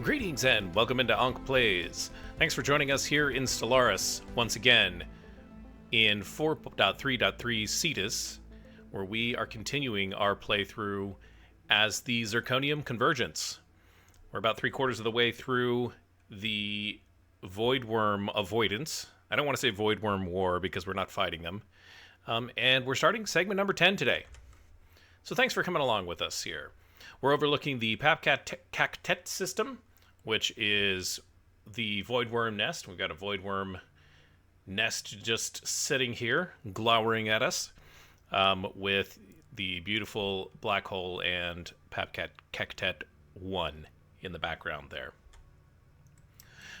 Greetings and welcome into Ankh Plays. Thanks for joining us here in Stellaris once again in 4.3.3 Cetus, where we are continuing our playthrough as the Zirconium Convergence. We're about 3/4 of the way through the Voidworm avoidance. I don't want to say Voidworm War because we're not fighting them. And we're starting segment number 10 today. So thanks for coming along with us here. We're overlooking the Papcactet system, which is the Voidworm nest. We've got a Voidworm nest just sitting here, glowering at us, with the beautiful black hole and Papcactet 1 in the background there.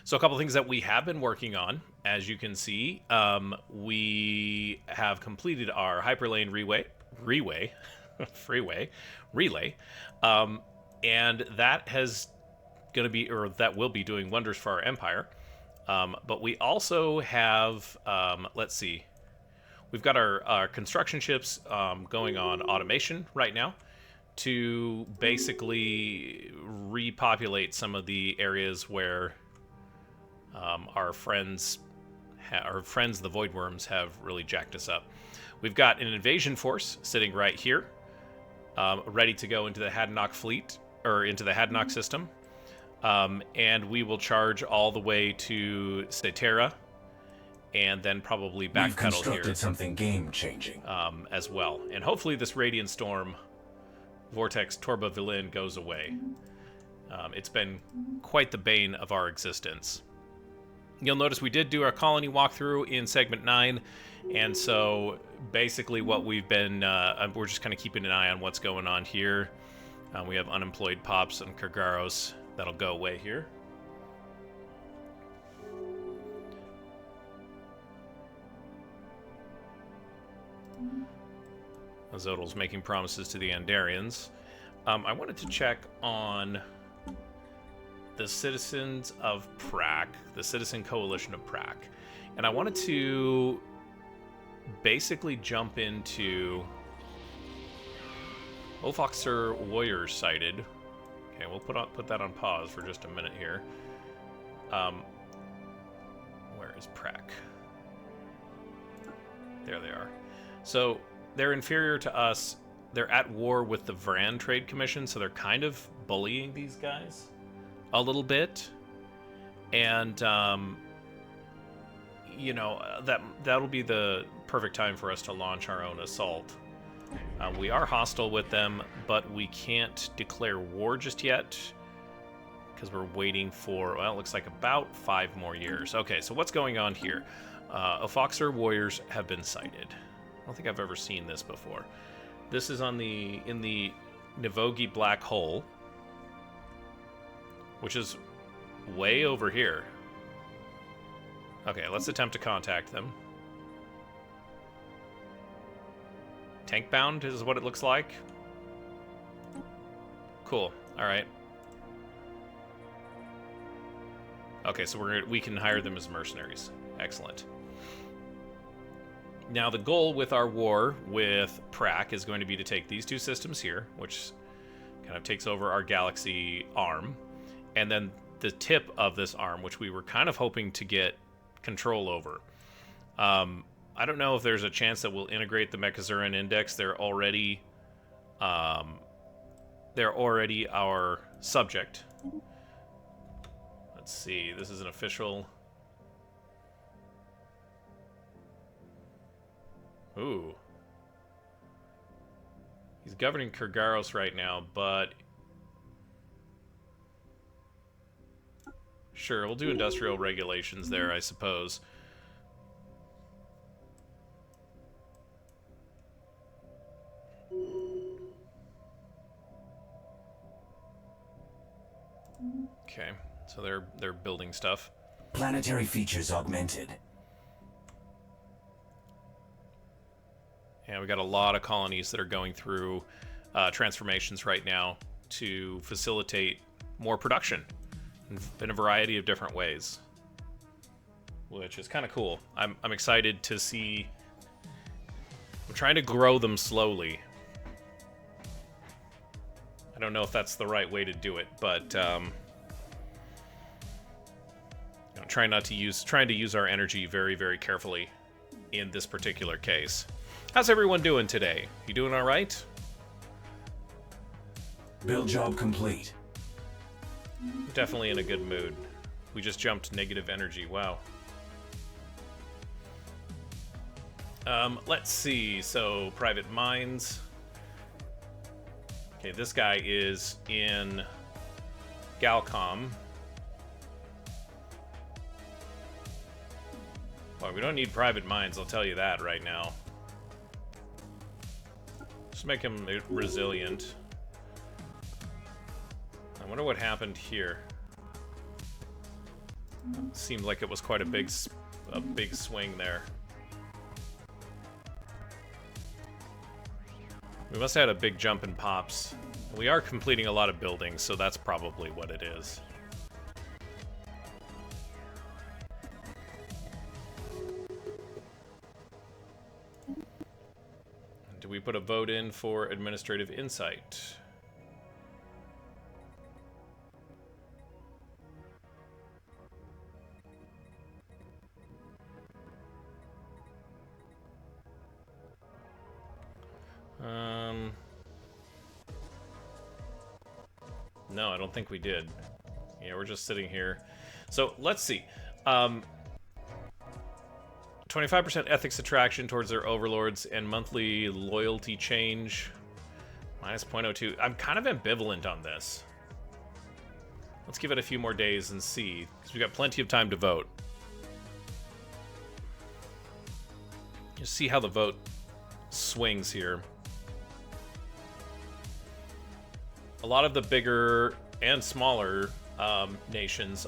So a couple things that we have been working on. As you can see, we have completed our hyperlane relay, and that will be doing wonders for our empire. But we also have, let's see, we've got our construction ships going on automation right now to basically repopulate some of the areas where our friends, the Voidworms, have really jacked us up. We've got an invasion force sitting right here, ready to go into the Hadnock fleet, or into the Hadnock system. And we will charge all the way to Cetera, and then probably backpedal here. We've constructed something game-changing. As well. And hopefully this Radiant Storm Vortex Turbovillain goes away. It's been quite the bane of our existence. You'll notice we did do our colony walkthrough in segment 9, and so basically what we've been, we're just kind of keeping an eye on what's going on here. We have unemployed Pops and Kurgaros. That'll go away here. Azodal's making promises to the Andarians. I wanted to check on the citizens of Prak, the Citizen Coalition of Prak. And I wanted to basically jump into Ofoxer Warriors sighted. Okay, we'll put that on pause for just a minute here. Where is Prak? There they are. So they're inferior to us. They're at war with the Vran Trade Commission, so they're kind of bullying these guys a little bit. And you know, that'll be the perfect time for us to launch our own assault. We are hostile with them, but we can't declare war just yet because we're waiting for, well, it looks like about 5 more years. Okay, so what's going on here? Ofoxer Warriors have been sighted. I don't think I've ever seen this before. This is in the Nivogi Black Hole, which is way over here. Okay, let's attempt to contact them. Tank bound is what it looks like. Cool. All right. Okay, so we can hire them as mercenaries. Excellent. Now the goal with our war with Prak is going to be to take these 2 systems here, which kind of takes over our galaxy arm, and then the tip of this arm, which we were kind of hoping to get control over. I don't know if there's a chance that we'll integrate the Mechazuran Index. They're already our subject. Let's see. This is an official. Ooh. He's governing Kurgaros right now, but sure, we'll do industrial regulations there, I suppose. Okay, so they're building stuff. Planetary features augmented. And we got a lot of colonies that are going through transformations right now to facilitate more production in a variety of different ways, which is kind of cool. I'm excited to see. I'm trying to grow them slowly. I don't know if that's the right way to do it, but trying to use our energy very, very carefully in this particular case. How's everyone doing today? You doing all right? Build job complete. Definitely in a good mood. We just jumped negative energy. Wow. Let's see. So, private mines. Okay, this guy is in Galcom. Well, we don't need private mines, I'll tell you that right now. Just make him resilient. I wonder what happened here. Seemed like it was quite a big swing there. We must have had a big jump in pops. We are completing a lot of buildings, so that's probably what it is. Do we put a vote in for administrative insight? No, I don't think we did. Yeah, we're just sitting here. So, let's see. 25% ethics attraction towards their overlords and monthly loyalty change. Minus 0.02. I'm kind of ambivalent on this. Let's give it a few more days and see, because we've got plenty of time to vote. Just see how the vote swings here. A lot of the bigger and smaller nations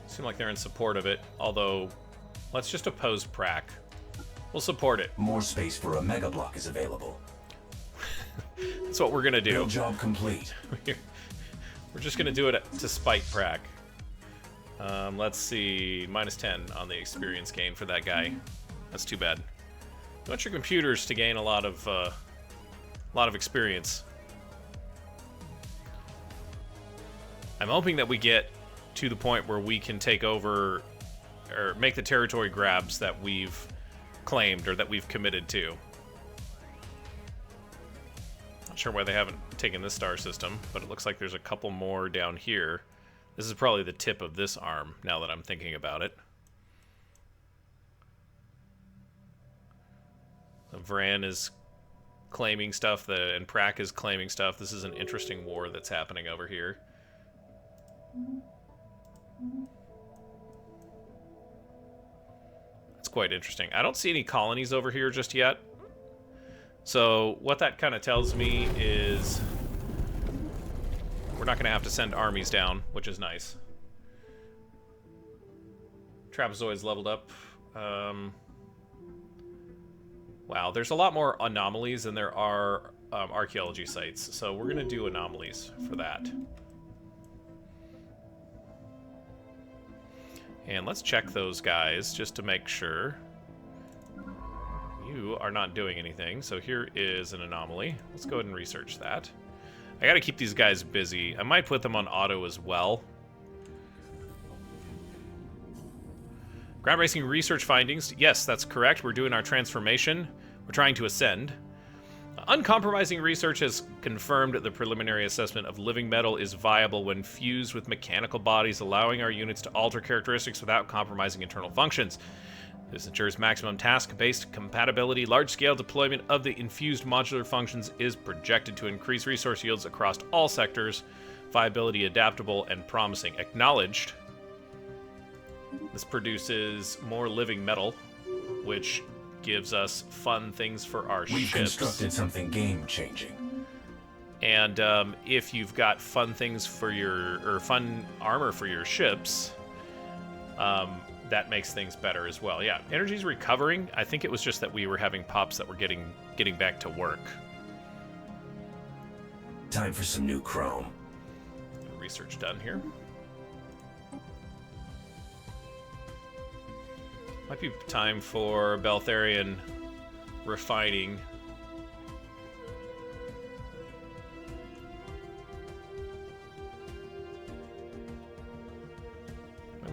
seem like they're in support of it, although let's just oppose Prak. We'll support it. More space for a mega block is available. That's what we're gonna do. Build job complete. We're just gonna do it to spite Prak. Let's see, minus 10 on the experience gain for that guy. That's too bad. You want your computers to gain a lot of experience. I'm hoping that we get to the point where we can take over or make the territory grabs that we've claimed or that we've committed to. Not sure why they haven't taken this star system, but it looks like there's a couple more down here. This is probably the tip of this arm, now that I'm thinking about it. So Vran is claiming stuff, and Prak is claiming stuff. This is an interesting war that's happening over here. It's quite interesting. I don't see any colonies over here just yet. So what that kind of tells me is we're not going to have to send armies down, which is nice. Trapezoid's leveled up. Wow, there's a lot more anomalies than there are archaeology sites, so we're going to do anomalies for that. And let's check those guys just to make sure. You are not doing anything, so here is an anomaly. Let's go ahead and research that. I gotta keep these guys busy. I might put them on auto as well. Ground racing research findings. Yes, that's correct. We're doing our transformation. We're trying to ascend. Uncompromising research has confirmed the preliminary assessment of living metal is viable when fused with mechanical bodies, allowing our units to alter characteristics without compromising internal functions. This ensures maximum task-based compatibility. Large-scale deployment of the infused modular functions is projected to increase resource yields across all sectors. Viability adaptable and promising. Acknowledged. This produces more living metal, which gives us fun things for our We've ships. constructed something game-changing. And if you've got fun things for or fun armor for your ships, that makes things better as well. Yeah, energy's recovering. I think it was just that we were having pops that were getting back to work. Time for some new chrome. Research done here. Might be time for Beltharian refining.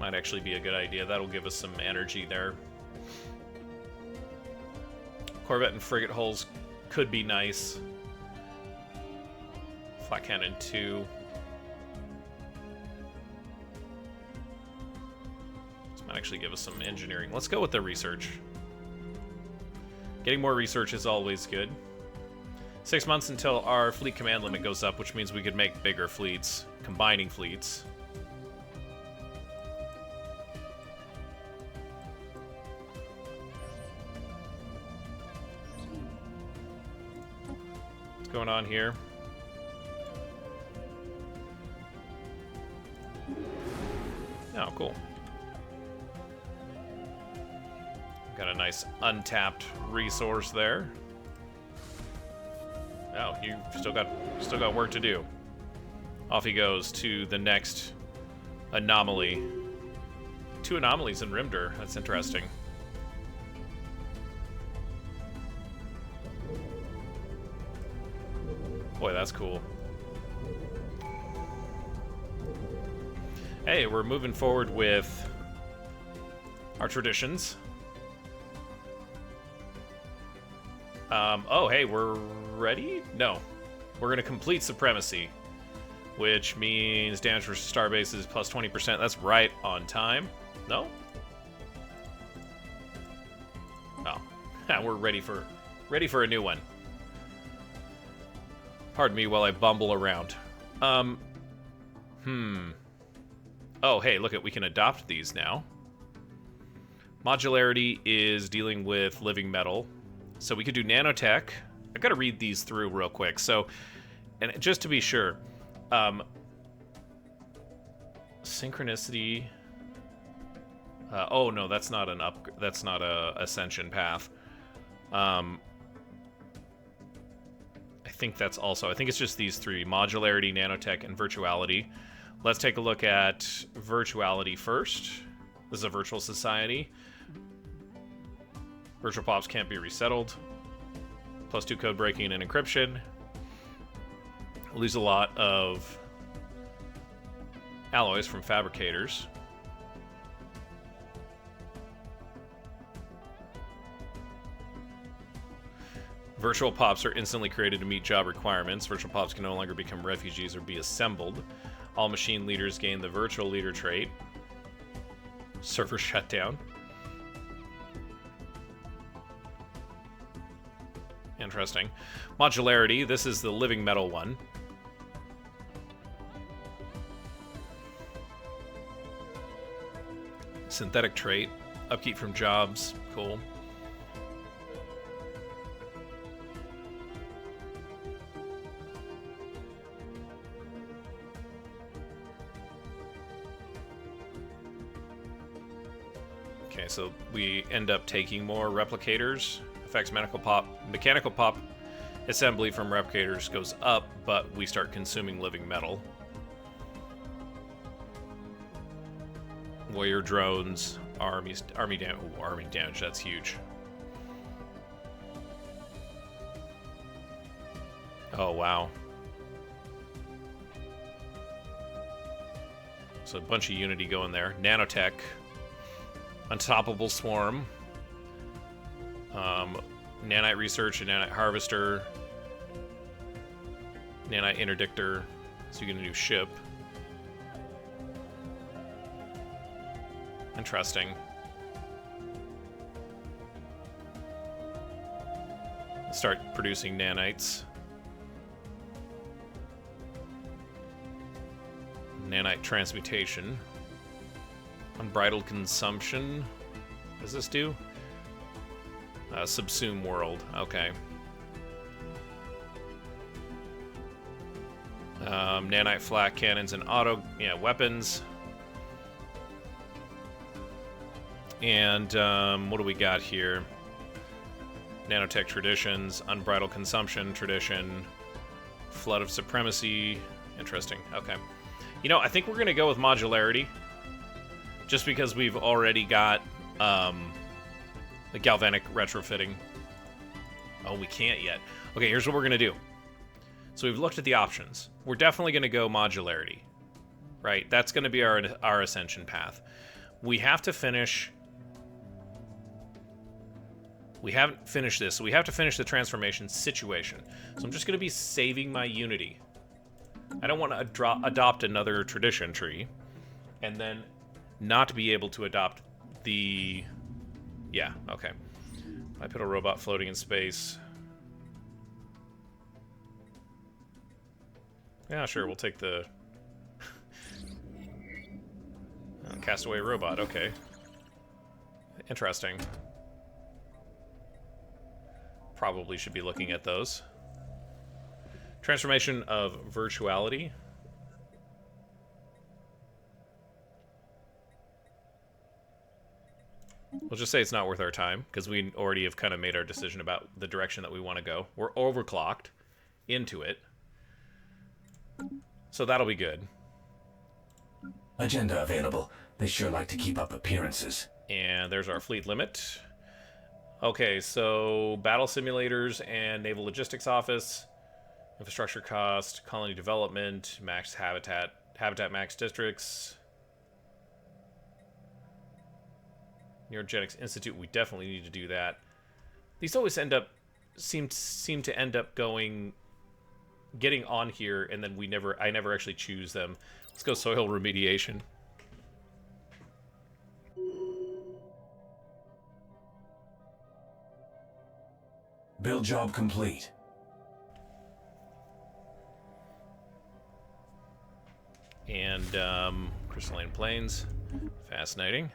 Might actually be a good idea. That'll give us some energy there. Corvette and frigate hulls could be nice. Flat cannon 2. This might actually give us some engineering. Let's go with the research. Getting more research is always good. 6 months until our fleet command limit goes up, which means we could make bigger fleets, combining fleets. What's going on here? Oh, cool. Got a nice untapped resource there. Oh, you still got work to do. Off he goes to the next anomaly. 2 anomalies in Rimdur. That's interesting. Boy, that's cool. Hey, we're moving forward with our traditions. Oh, hey, we're ready? No. We're going to complete Supremacy, which means damage for starbase is plus 20%. That's right on time. No? Oh. We're ready for a new one. Pardon me while I bumble around. Oh, hey, look we can adopt these now. Modularity is dealing with living metal. So we could do nanotech. I've got to read these through real quick. So, and just to be sure, synchronicity. Oh no, that's not an up. That's not a ascension path. I think that's also. I think it's just these 3: modularity, nanotech, and virtuality. Let's take a look at virtuality first. This is a virtual society. Virtual pops can't be resettled. +2 code breaking and encryption. Lose a lot of alloys from fabricators. Virtual pops are instantly created to meet job requirements. Virtual pops can no longer become refugees or be assembled. All machine leaders gain the virtual leader trait. Server shutdown. Interesting. Modularity, this is the living metal one. Synthetic trait, upkeep from jobs, cool. Okay, so we end up taking more replicators. Affects mechanical pop assembly from replicators goes up, but we start consuming living metal. Warrior drones, army damage, that's huge. Oh wow. So a bunch of unity going there. Nanotech. Unstoppable swarm. Nanite research and nanite harvester. Nanite interdictor. So you get a new ship. Interesting. Start producing nanites. Nanite transmutation. Unbridled consumption. What does this do? Subsume world. Okay. Nanite flat cannons and auto weapons. And what do we got here? Nanotech traditions, unbridled consumption tradition, flood of supremacy. Interesting. Okay. You know, I think we're gonna go with modularity, just because we've already got the galvanic retrofitting. Oh, we can't yet. Okay, here's what we're gonna do. So we've looked at the options. We're definitely gonna go modularity, right? That's gonna be our ascension path. we have to finish... We haven't finished this, so we have to finish the transformation situation. So I'm just going to be saving my Unity. I don't want to adopt another tradition tree, and then not be able to adopt the... Yeah, okay. Bipedal robot floating in space. Yeah, sure, we'll take the... Castaway robot, okay. Interesting. Probably should be looking at those. Transformation of virtuality. We'll just say it's not worth our time, because we already have kind of made our decision about the direction that we want to go. We're overclocked into it. So that'll be good. Agenda available. They sure like to keep up appearances. And there's our fleet limit. Okay, so battle simulators and naval logistics office, infrastructure cost, colony development, max habitat max districts, Neurogenics Institute. We definitely need to do that. These always seem to end up getting on here, and then I never actually choose them. Let's go soil remediation. Build job complete. And crystalline plains. Fascinating.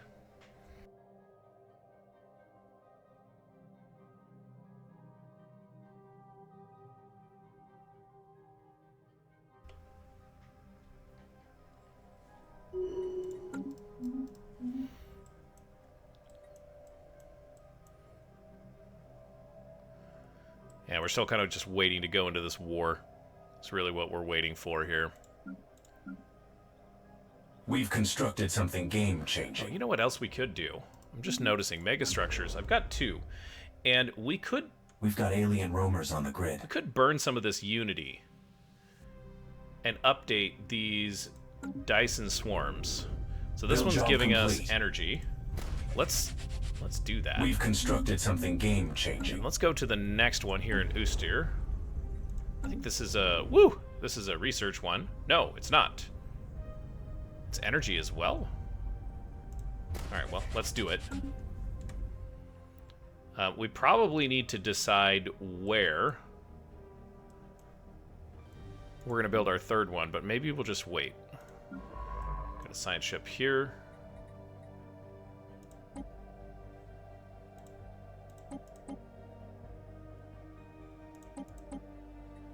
Yeah, we're still kind of just waiting to go into this war. It's really what we're waiting for here. We've constructed something game-changing. Oh, you know what else we could do? I'm just noticing megastructures. I've got 2. And we could... We've got alien roamers on the grid. We could burn some of this Unity and update these Dyson swarms. So this one's giving us energy. Let's do that. We've constructed something game-changing. And let's go to the next one here in Ustir. I think this is a... Woo! This is a research one. No, it's not. It's energy as well? Alright, well, let's do it. We probably need to decide where we're going to build our third one, but maybe we'll just wait. Got a science ship here.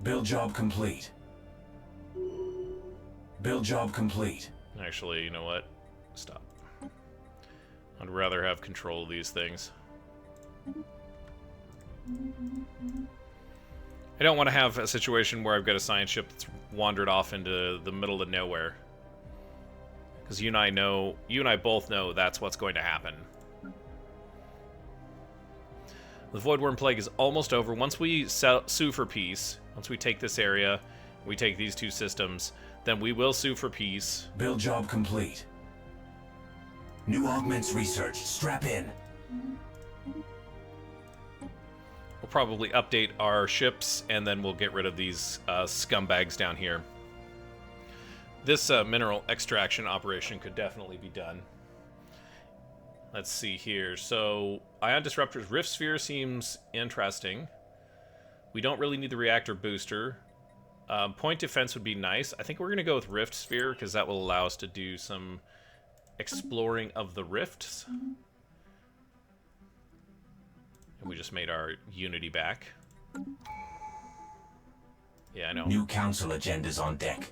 Build job complete. Build job complete. Actually, you know what? Stop. I'd rather have control of these things. I don't want to have a situation where I've got a science ship that's wandered off into the middle of nowhere. Because you and I both know that's what's going to happen. The Voidworm Plague is almost over. Once we sue for peace, once we take this area, we take these 2 systems, then we will sue for peace. Build job complete. New augments researched. Strap in. We'll probably update our ships, and then we'll get rid of these scumbags down here. This mineral extraction operation could definitely be done. Let's see here. So, Ion Disruptors Rift Sphere seems interesting. We don't really need the reactor booster. Point defense would be nice. I think we're going to go with Rift Sphere, because that will allow us to do some exploring of the rifts. And we just made our Unity back. Yeah, I know. New council agendas on deck.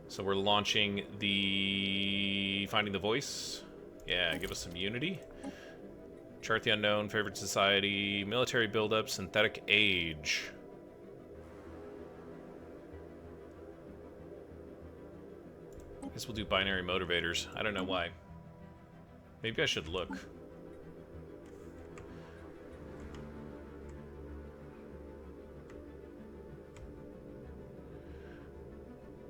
So we're launching the Finding the Voice. Yeah, give us some Unity. Chart the Unknown, Favorite Society, Military Buildup, Synthetic Age. I guess we'll do Binary Motivators. I don't know why. Maybe I should look.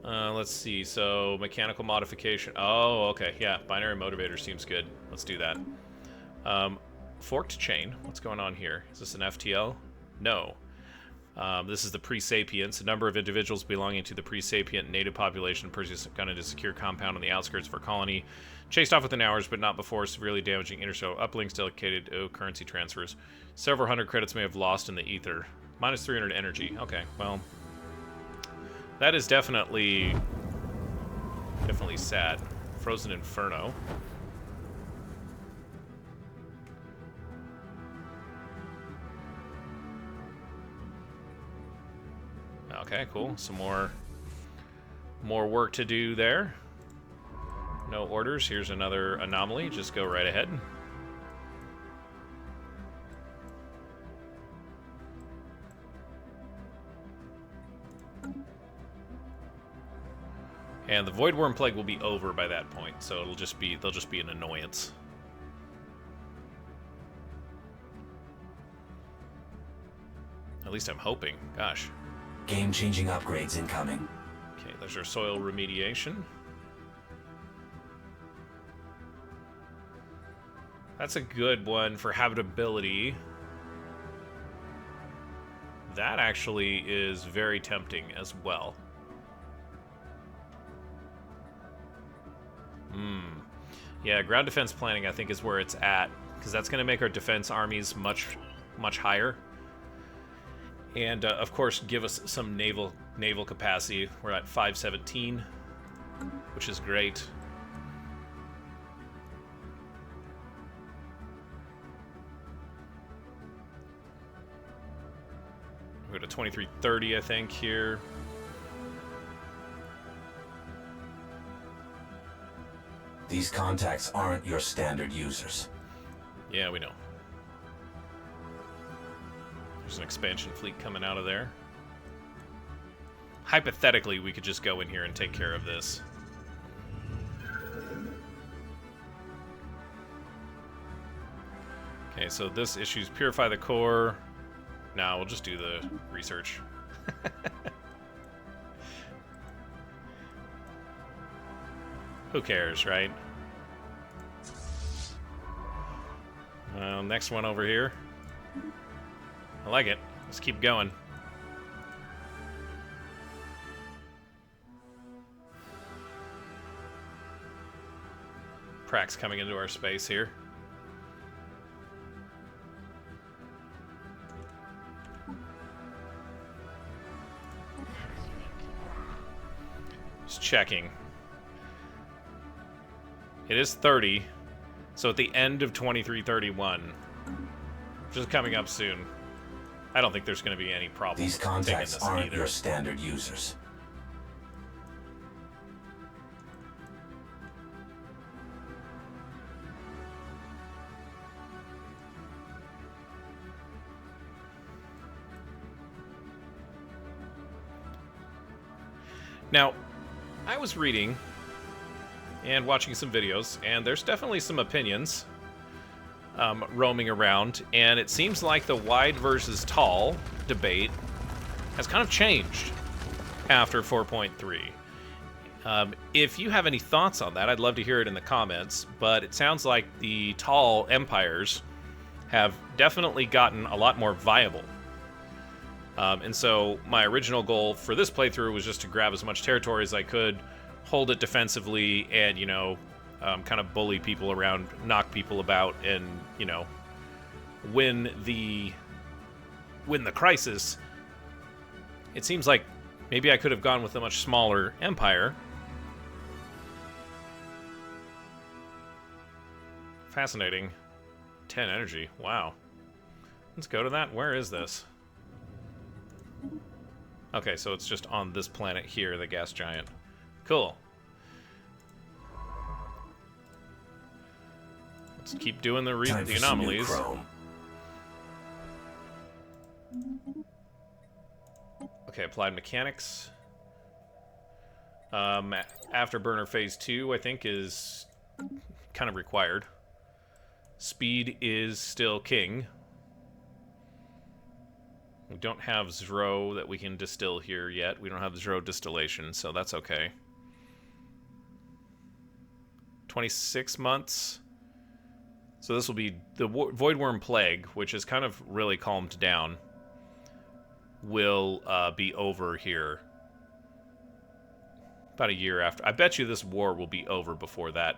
Let's see. So, mechanical modification. Oh, okay. Yeah, binary motivator seems good. Let's do that. Forked chain. What's going on here? Is this an FTL? No. This is the pre-sapients. A number of individuals belonging to the pre-sapient native population gunning a secure compound on the outskirts of our colony. Chased off within hours, but not before severely damaging interstellar uplinks, dedicated currency transfers. Several hundred credits may have lost in the ether. Minus 300 energy. Okay, well, that is definitely sad. Frozen Inferno. Okay, cool. Some more work to do there. No orders. Here's another anomaly. Just go right ahead. And the Voidworm plague will be over by that point, so they'll just be an annoyance. At least I'm hoping. Gosh. Game-changing upgrades incoming. Okay, there's our soil remediation. That's a good one for habitability. That actually is very tempting as well. Yeah, ground defense planning I think is where it's at, because that's going to make our defense armies much higher. And of course give us some naval capacity. We're at 517, which is great. We're at 2330, I think, here. These contacts aren't your standard users. Yeah, we know. There's an expansion fleet coming out of there. Hypothetically, we could just go in here and take care of this. Okay, so this issues purify the core. No, we'll just do the research. Who cares, right? Well, next one over here. I like it. Let's keep going. Prak's coming into our space here. Just checking. It is 30, so at the end of 2331, which is coming up soon. I don't think there's going to be any problem. These contacts aren't your standard users. Now, I was reading and watching some videos, and there's definitely some opinions roaming around, and it seems like the wide versus tall debate has kind of changed after 4.3. If you have any thoughts on that, I'd love to hear it in the comments, but it sounds like the tall empires have definitely gotten a lot more viable. And so my original goal for this playthrough was just to grab as much territory as I could, hold it defensively, and, you know, kind of bully people around, knock people about, and, you know, win the crisis. It seems like maybe I could have gone with a much smaller empire. Fascinating. 10 energy. Wow. Let's go to that. Where is this? Okay, so it's just on this planet here, the gas giant. Cool. Let's keep doing the anomalies. Okay, applied mechanics. Afterburner phase 2, I think, is kind of required. Speed is still king. We don't have Zro that we can distill here yet. We don't have Zro distillation, so that's okay. 26 months. So this will be the Voidworm Plague, which is kind of really calmed down, will be over here about a year after. I bet you this war will be over before that,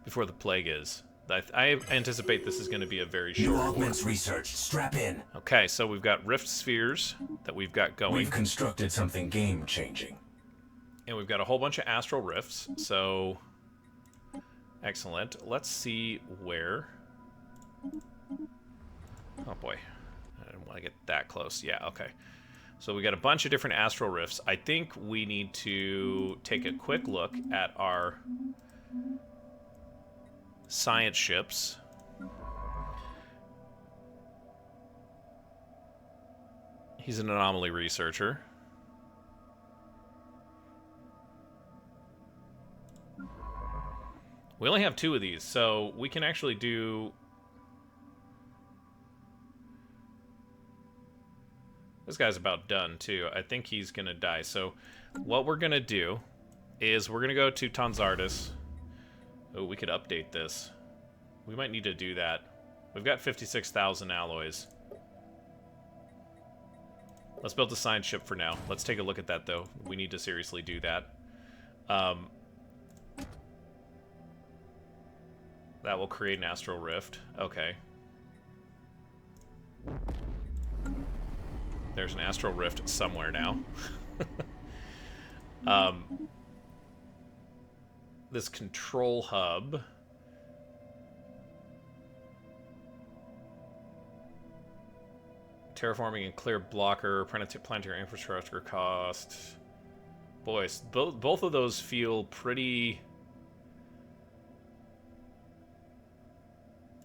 before the plague is. I anticipate this is going to be a very short New war. augments researched. Strap in. Okay, so we've got rift spheres that we've got going. We've constructed something game-changing. And we've got a whole bunch of astral rifts, so excellent. Let's see where. Oh boy, I didn't want to get that close. Yeah, okay. So we got a bunch of different astral rifts. I think we need to take a quick look at our science ships. He's an anomaly researcher. We only have 2 of these, so we can actually do... This guy's about done, too. I think he's going to die. So what we're going to do is we're going to go to Tanzardus. Oh, we could update this. We might need to do that. We've got 56,000 alloys. Let's build a science ship for now. Let's take a look at that, though. We need to seriously do that. That will create an astral rift. Okay. There's an astral rift somewhere now. This control hub. Terraforming and clear blocker, planetary infrastructure cost. Boys, both of those feel pretty...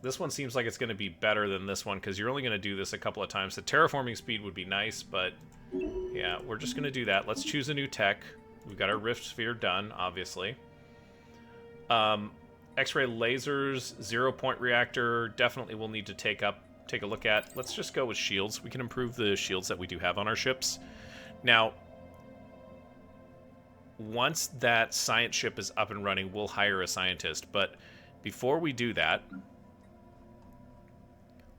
This one seems like it's going to be better than this one, because you're only going to do this a couple of times. The terraforming speed would be nice, but yeah, we're just going to do that. Let's choose a new tech. We've got our Rift Sphere done, obviously. X-ray lasers, 0-point reactor, definitely we'll need to take a look at. Let's just go with shields. We can improve the shields that we do have on our ships. Now, once that science ship is up and running, we'll hire a scientist. But before we do that,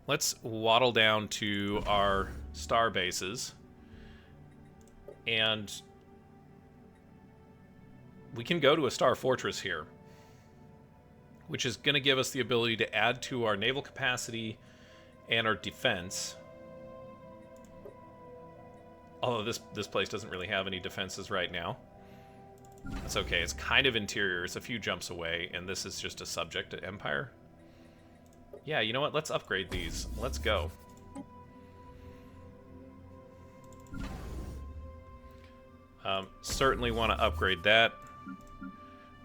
let's waddle down to our star bases, and we can go to a star fortress here, which is going to give us the ability to add to our naval capacity and our defense. Although this place doesn't really have any defenses right now. That's okay. It's kind of interior. It's a few jumps away, and this is just a subject to Empire. Yeah, you know what? Let's upgrade these. Let's go. Certainly want to upgrade that.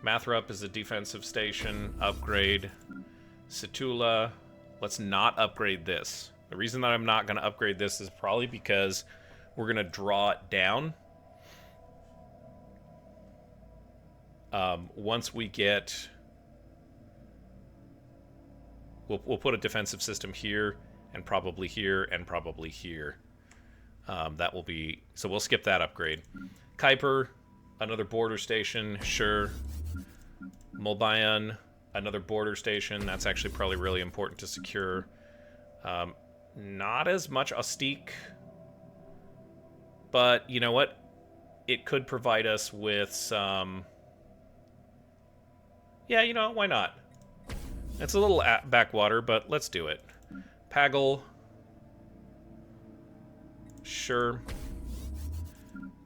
Mathrup is a defensive station. Upgrade. Situla. Let's not upgrade this. The reason that I'm not going to upgrade this is probably because we're going to draw it down. Once we get... We'll put a defensive system here, and probably here, and probably here. That will be... So we'll skip that upgrade. Kuiper, another border station, sure. Mulbayan, another border station. That's actually probably really important to secure. Not as much Austique. But, you know what? It could provide us with some... Yeah, you know, why not? It's a little backwater, but let's do it. Pagel. Sure.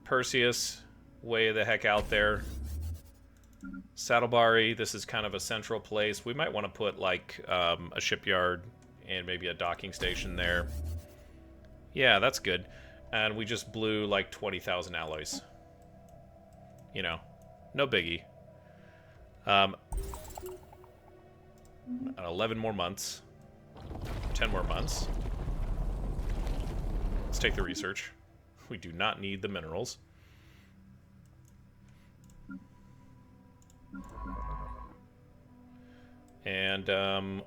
Perseus. Way the heck out there. Saddlebari. This is kind of a central place. We might want to put, like, a shipyard and maybe a docking station there. Yeah, that's good. And we just blew, like, 20,000 alloys. You know, no biggie. 11 more months. 10 more months. Let's take the research. We do not need the minerals. And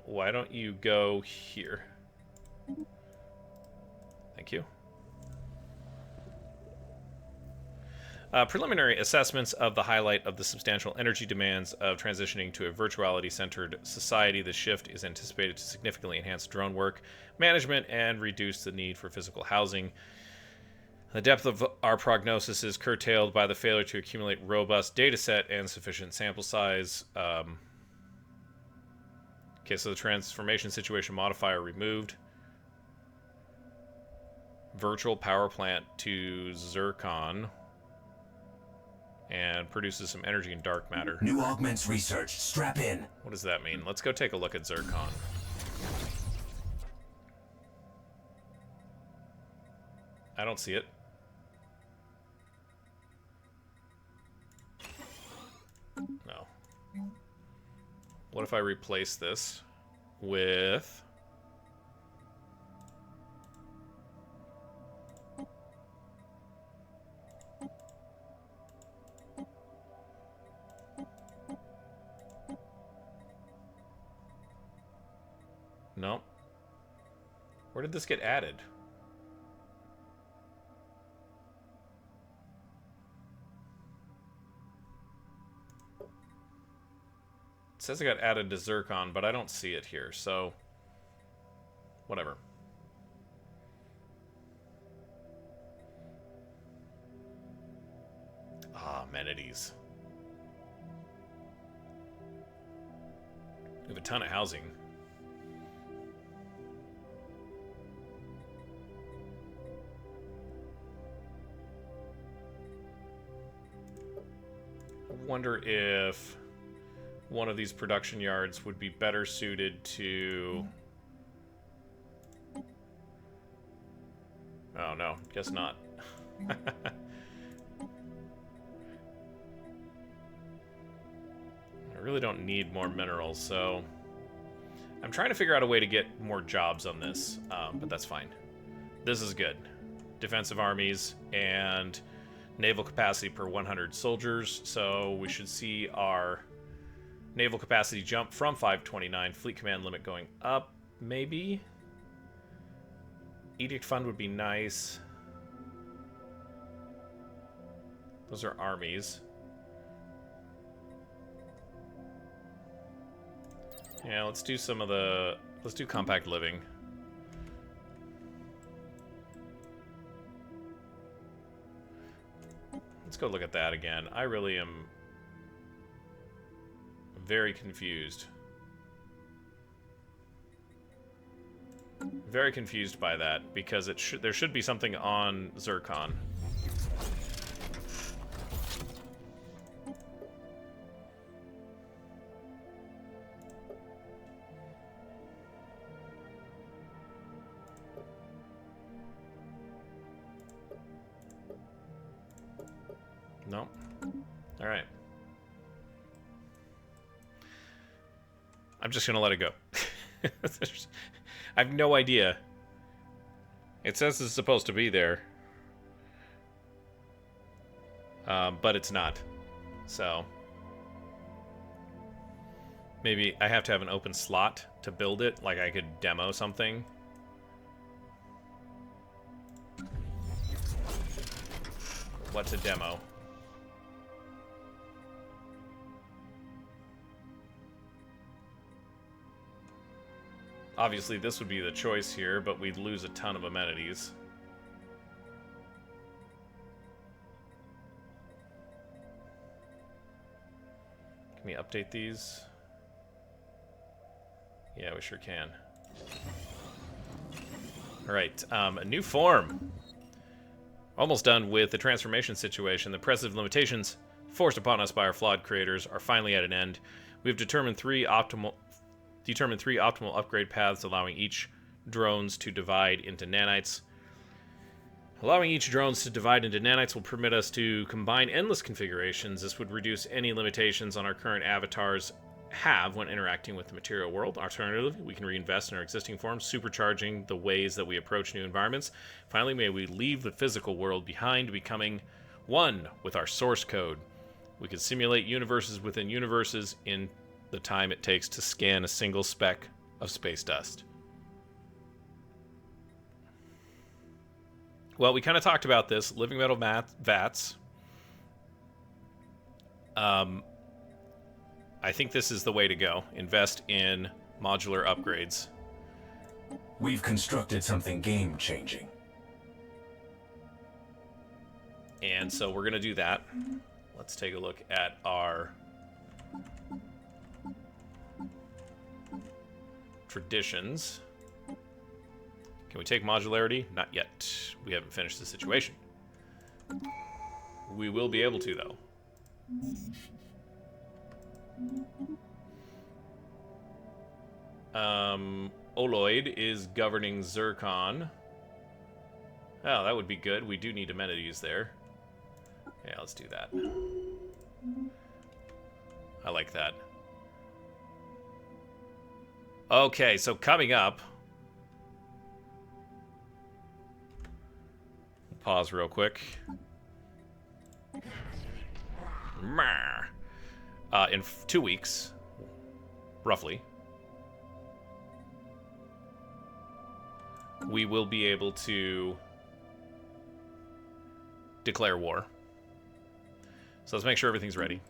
why don't you go here? Thank you. Preliminary assessments of the highlight of the substantial energy demands of transitioning to a virtuality-centered society. The shift is anticipated to significantly enhance drone work management and reduce the need for physical housing. The depth of our prognosis is curtailed by the failure to accumulate robust data set and sufficient sample size. Okay, so the transformation situation modifier removed. Virtual power plant to Zircon. And produces some energy and dark matter. New augments researched. Strap in. What does that mean? Let's go take a look at Zircon. I don't see it. No. What if I replace this with... No. Where did this get added? It says it got added to Zircon, but I don't see it here, so... whatever. Ah, amenities. We have a ton of housing. Wonder if one of these production yards would be better suited to... Oh no, guess not. I really don't need more minerals, so... I'm trying to figure out a way to get more jobs on this, but that's fine. This is good. Defensive armies and... naval capacity per 100 soldiers, so we should see our naval capacity jump from 529, fleet command limit going up, maybe? Edict fund would be nice. Those are armies. Yeah, let's do some of the... let's do compact living. Let's go look at that again. I really am very confused. Very confused by that, because there should be something on Zircon. No. All right. I'm just going to let it go. I have no idea. It says it's supposed to be there. But it's not. So. Maybe I have to have an open slot to build it. Like I could demo something. What's a demo? Obviously, this would be the choice here, but we'd lose a ton of amenities. Can we update these? Yeah, we sure can. Alright, a new form. Almost done with the transformation situation. The oppressive limitations forced upon us by our flawed creators are finally at an end. We've determined three optimal upgrade paths, allowing each drones to divide into nanites. Allowing each drones to divide into nanites will permit us to combine endless configurations. This would reduce any limitations on our current avatars have when interacting with the material world. Alternatively, we can reinvest in our existing forms, supercharging the ways that we approach new environments. Finally, may we leave the physical world behind, becoming one with our source code. We can simulate universes within universes in the time it takes to scan a single speck of space dust. Well, we kind of talked about this. Living metal vats. I think this is the way to go. Invest in modular upgrades. We've constructed something game-changing. And so we're going to do that. Let's take a look at our traditions. Can we take modularity? Not yet. We haven't finished the situation. We will be able to, though. Oloid is governing Zircon. Oh, that would be good. We do need amenities there. Yeah, let's do that. I like that. Okay, so coming up... Pause real quick. In 2 weeks, roughly, we will be able to declare war. So let's make sure everything's ready.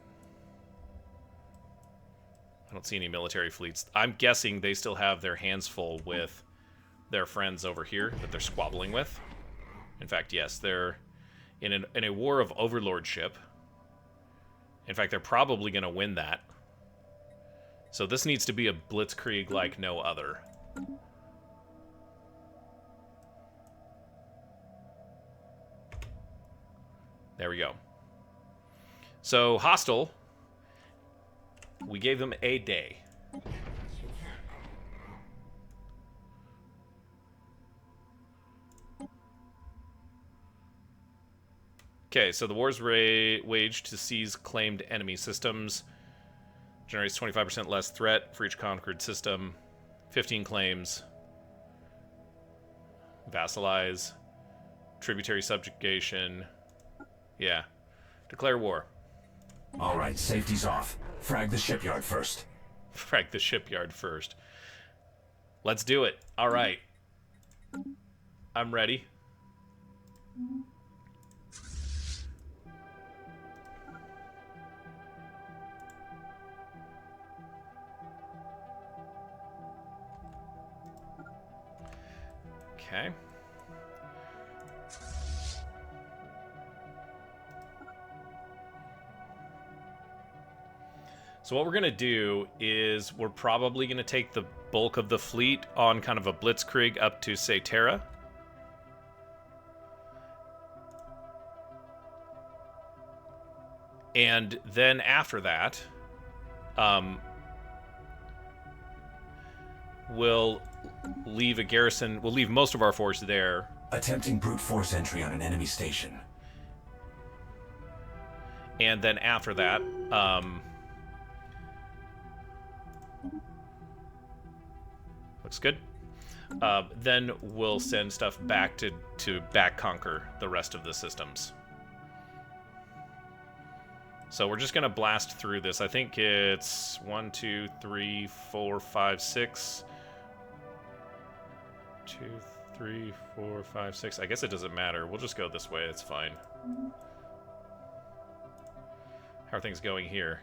I don't see any military fleets. I'm guessing they still have their hands full with their friends over here that they're squabbling with. In fact, yes, they're in a war of overlordship. In fact, they're probably going to win that. So this needs to be a blitzkrieg like no other. There we go. So, hostile. We gave them a day. Okay, so the war's waged to seize claimed enemy systems. Generates 25% less threat for each conquered system. 15 claims. Vassalize. Tributary subjugation. Yeah. Declare war. All right, safety's off. Frag the shipyard first. Frag the shipyard first. Let's do it. All right. I'm ready. Okay. So what we're going to do is we're probably going to take the bulk of the fleet on kind of a blitzkrieg up to, say, Terra. And then after that, we'll leave a garrison, we'll leave most of our force there. Attempting brute force entry on an enemy station. And then after that, looks good. Then we'll send stuff back to back conquer the rest of the systems. So we're just going to blast through this. I think it's 1, 2, 3, 4, 5, 6. 2, 3, 4, 5, 6. I guess it doesn't matter. We'll just go this way. It's fine. How are things going here?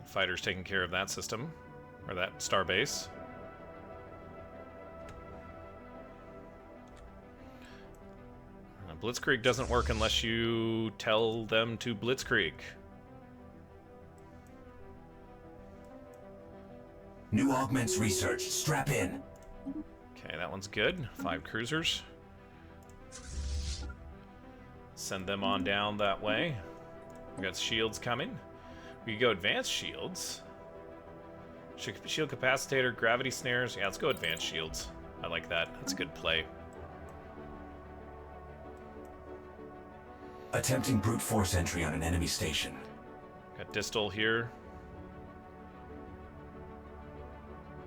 Fighters taking care of that system, or that star base. Blitzkrieg doesn't work unless you tell them to Blitzkrieg. New augments researched. Strap in. Okay, that one's good. 5 cruisers. Send them on down that way. We got shields coming. We could go advanced shields. Shield capacitator, gravity snares. Yeah, let's go advanced shields. I like that. That's a good play. Attempting brute force entry on an enemy station. Got distal here.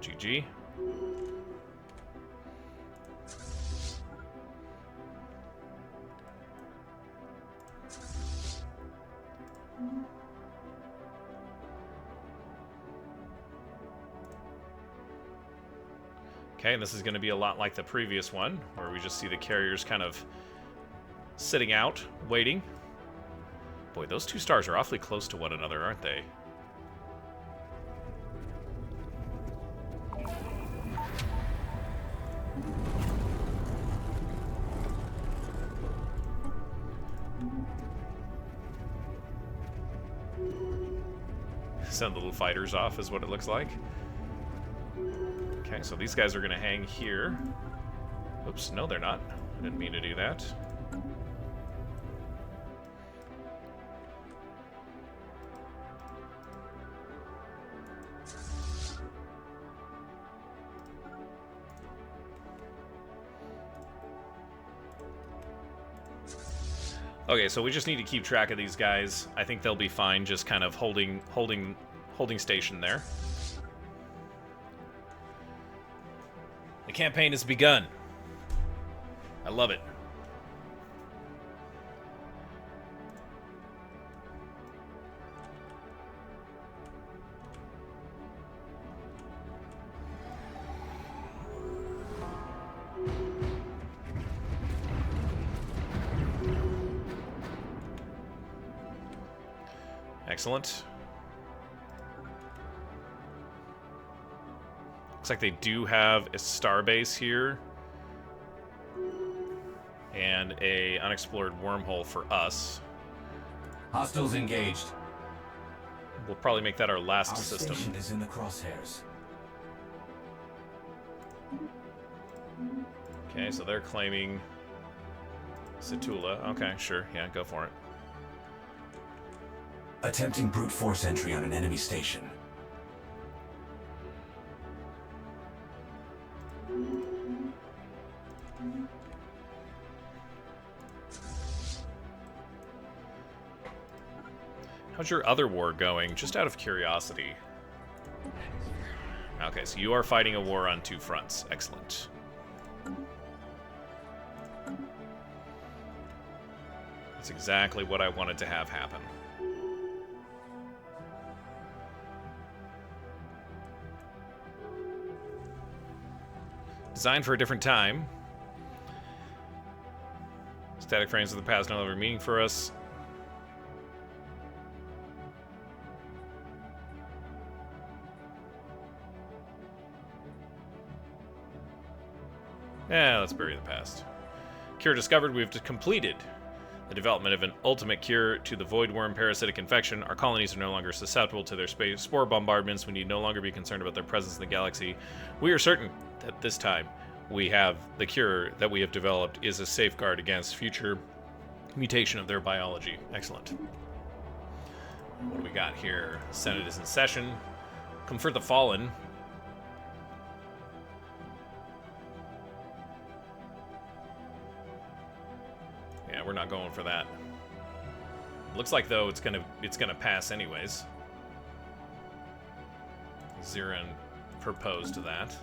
GG. Okay, and this is going to be a lot like the previous one, where we just see the carriers kind of sitting out, waiting. Boy, those two stars are awfully close to one another, aren't they? Send the little fighters off is what it looks like. Okay, so these guys are going to hang here. Oops, no they're not. I didn't mean to do that. Okay, so we just need to keep track of these guys. I think they'll be fine, just kind of holding station there. The campaign has begun. I love it. Excellent. Looks like they do have a starbase here. And a unexplored wormhole for us. Hostiles engaged. We'll probably make that our last Our system. station is in the crosshairs. Okay, so they're claiming Situla. Okay, sure. Yeah, go for it. Attempting brute force entry on an enemy station. How's your other war going? Just out of curiosity. Okay, so you are fighting a war on two fronts. Excellent. That's exactly what I wanted to have happen. Designed for a different time. Static frames of the past no longer meaning for us. Yeah, let's bury the past. Cure discovered. We've completed the development of an ultimate cure to the Voidworm parasitic infection. Our colonies are no longer susceptible to their spore bombardments. We need no longer be concerned about their presence in the galaxy. We are certain that this time we have the cure that we have developed is a safeguard against future mutation of their biology. Excellent. What do we got here? Senate is in session. Comfort the Fallen. Yeah, we're not going for that. Looks like though it's gonna pass anyways. Ziran proposed that.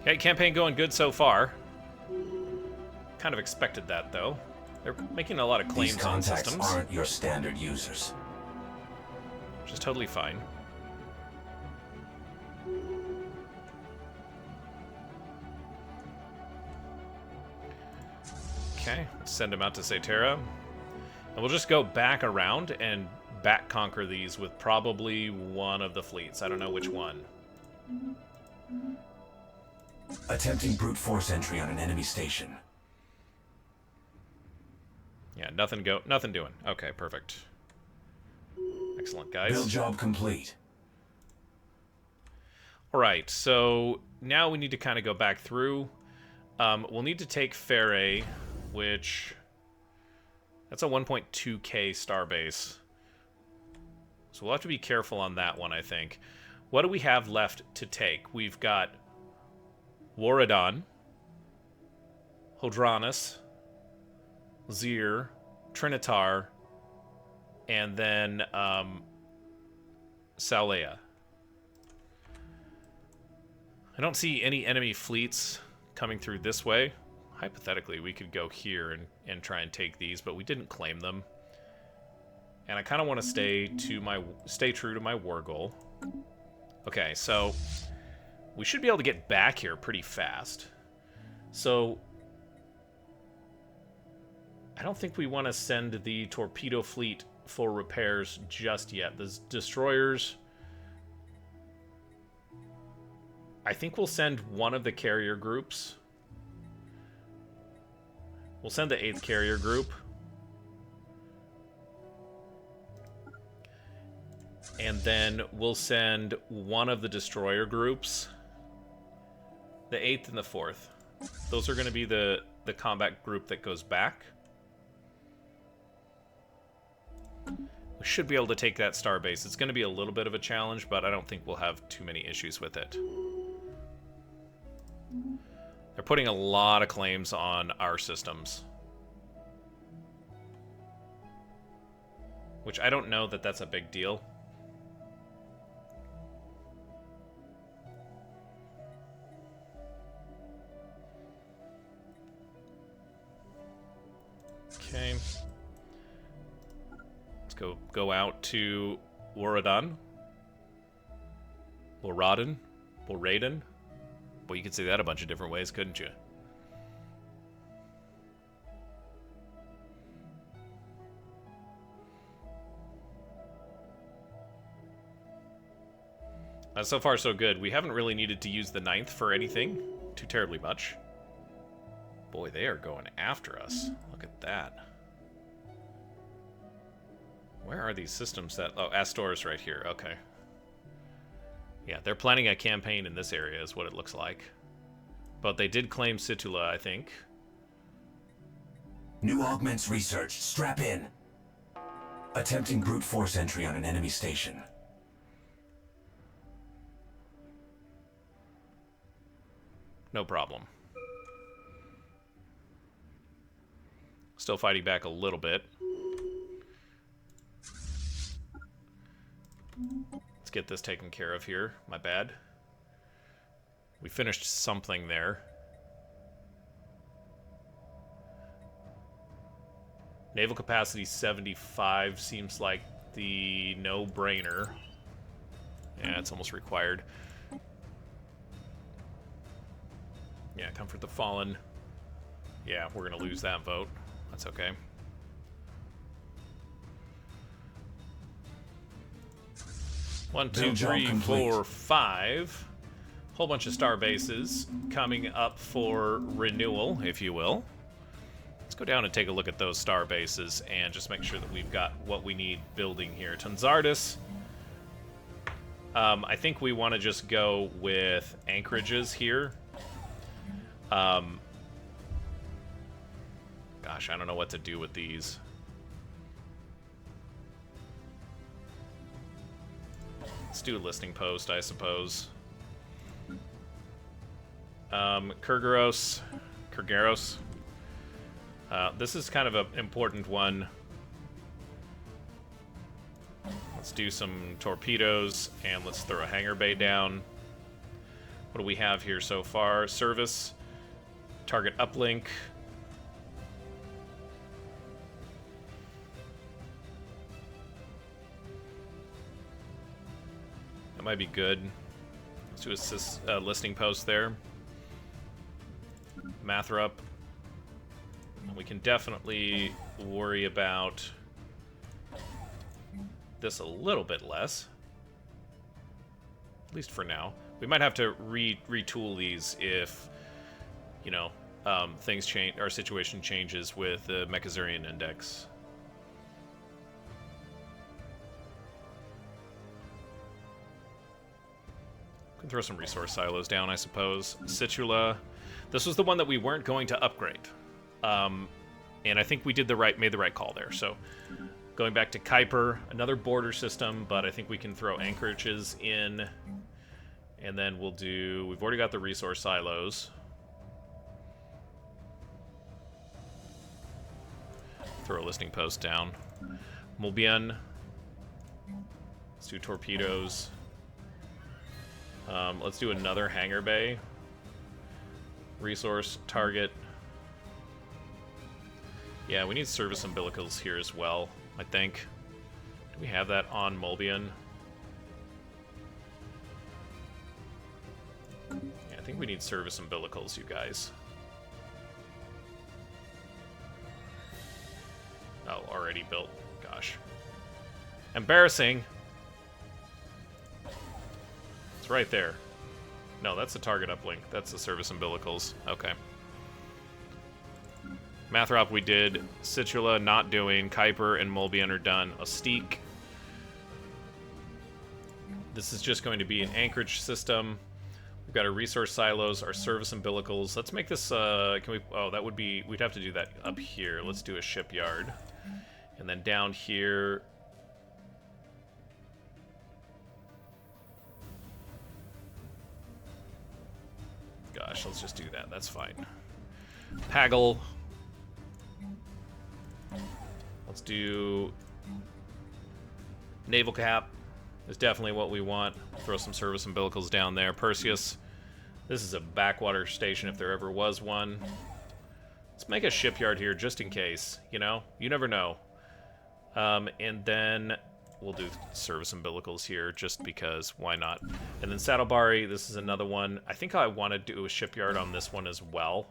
Okay, campaign going good so far. Kind of expected that though. They're making a lot of claims on systems. These contacts aren't your standard users. Which is totally fine. Okay, let's send him out to Cetera. And we'll just go back around and back conquer these with probably one of the fleets. I don't know which one. Attempting brute force entry on an enemy station. Yeah, nothing doing. Okay, perfect. Excellent, guys. Build job complete. Alright, so now we need to kind of go back through. We'll need to take Faray, which... that's a 1.2k starbase. So we'll have to be careful on that one, I think. What do we have left to take? We've got Waradon, Hodranus, Zir, Trinitar, and then Salea. I don't see any enemy fleets coming through this way. Hypothetically, we could go here and try and take these, but we didn't claim them. And I kind of want to stay true to my war goal. Okay, so we should be able to get back here pretty fast. So I don't think we want to send the torpedo fleet for repairs just yet. The destroyers, I think we'll send one of the carrier groups. We'll send the 8th carrier group. And then we'll send one of the destroyer groups. The 8th and the 4th. Those are going to be the combat group that goes back. We should be able to take that star base. It's going to be a little bit of a challenge, but I don't think we'll have too many issues with it. They're putting a lot of claims on our systems. Which I don't know that that's a big deal. Okay. Let's go out to Waradan. Waradan? Waradan? Well, you could say that a bunch of different ways, couldn't you? So far, so good. We haven't really needed to use the 9th for anything too terribly much. Boy, they are going after us. Look at that. Where are these systems that... Oh, Astor's right here. Okay. Yeah, they're planning a campaign in this area is what it looks like. But they did claim Situla, I think. New augments researched. Strap in. Attempting brute force entry on an enemy station. No problem. Still fighting back a little bit. Let's get this taken care of here. My bad. We finished something there. Naval capacity 75 seems like the no-brainer. Yeah, it's almost required. Yeah, comfort the fallen. Yeah, we're gonna lose that vote. That's okay. One, two, three, four, five. Whole bunch of star bases coming up for renewal, if you will. Let's go down and take a look at those star bases and just make sure that we've got what we need building here. Tanzardus. I think we want to just go with anchorages here. Gosh, I don't know what to do with these. Let's do a listing post, I suppose. Kurgaros. This is kind of an important one. Let's do some torpedoes, and let's throw a hangar bay down. What do we have here so far? Service. Target uplink. That might be good. Let's do a listing post there. Mathrop. We can definitely worry about this a little bit less. At least for now. We might have to retool these if, you know, things change, our situation changes with the Mechazurian Index. Can throw some resource silos down, I suppose. Situla. This was the one that we weren't going to upgrade. And I think we made the right call there. So going back to Kuiper, another border system, but I think we can throw anchorages in. And then we've already got the resource silos. Throw a listing post down. Mulbian. Let's do torpedoes. Let's do another hangar bay. Resource, target. Yeah, we need service umbilicals here as well, I think. Do we have that on Mulbion? Yeah, I think we need service umbilicals, you guys. Oh, already built. Gosh. Embarrassing. It's right there. No, that's the target uplink. That's the service umbilicals. Okay. Mathrop we did. Situla not doing. Kuiper and Mulbion are done. Ostique. This is just going to be an anchorage system. We've got our resource silos, our service umbilicals. Let's make this, can we, oh, that would be, we'd have to do that up here. Let's do a shipyard. And then down here, gosh, let's just do that. That's fine. Paggle. Let's do naval cap. Is definitely what we want. Throw some service umbilicals down there. Perseus. This is a backwater station if there ever was one. Let's make a shipyard here just in case. You know? You never know. And then we'll do service umbilicals here just because. Why not? And then Saddlebari. This is another one. I think I want to do a shipyard on this one as well.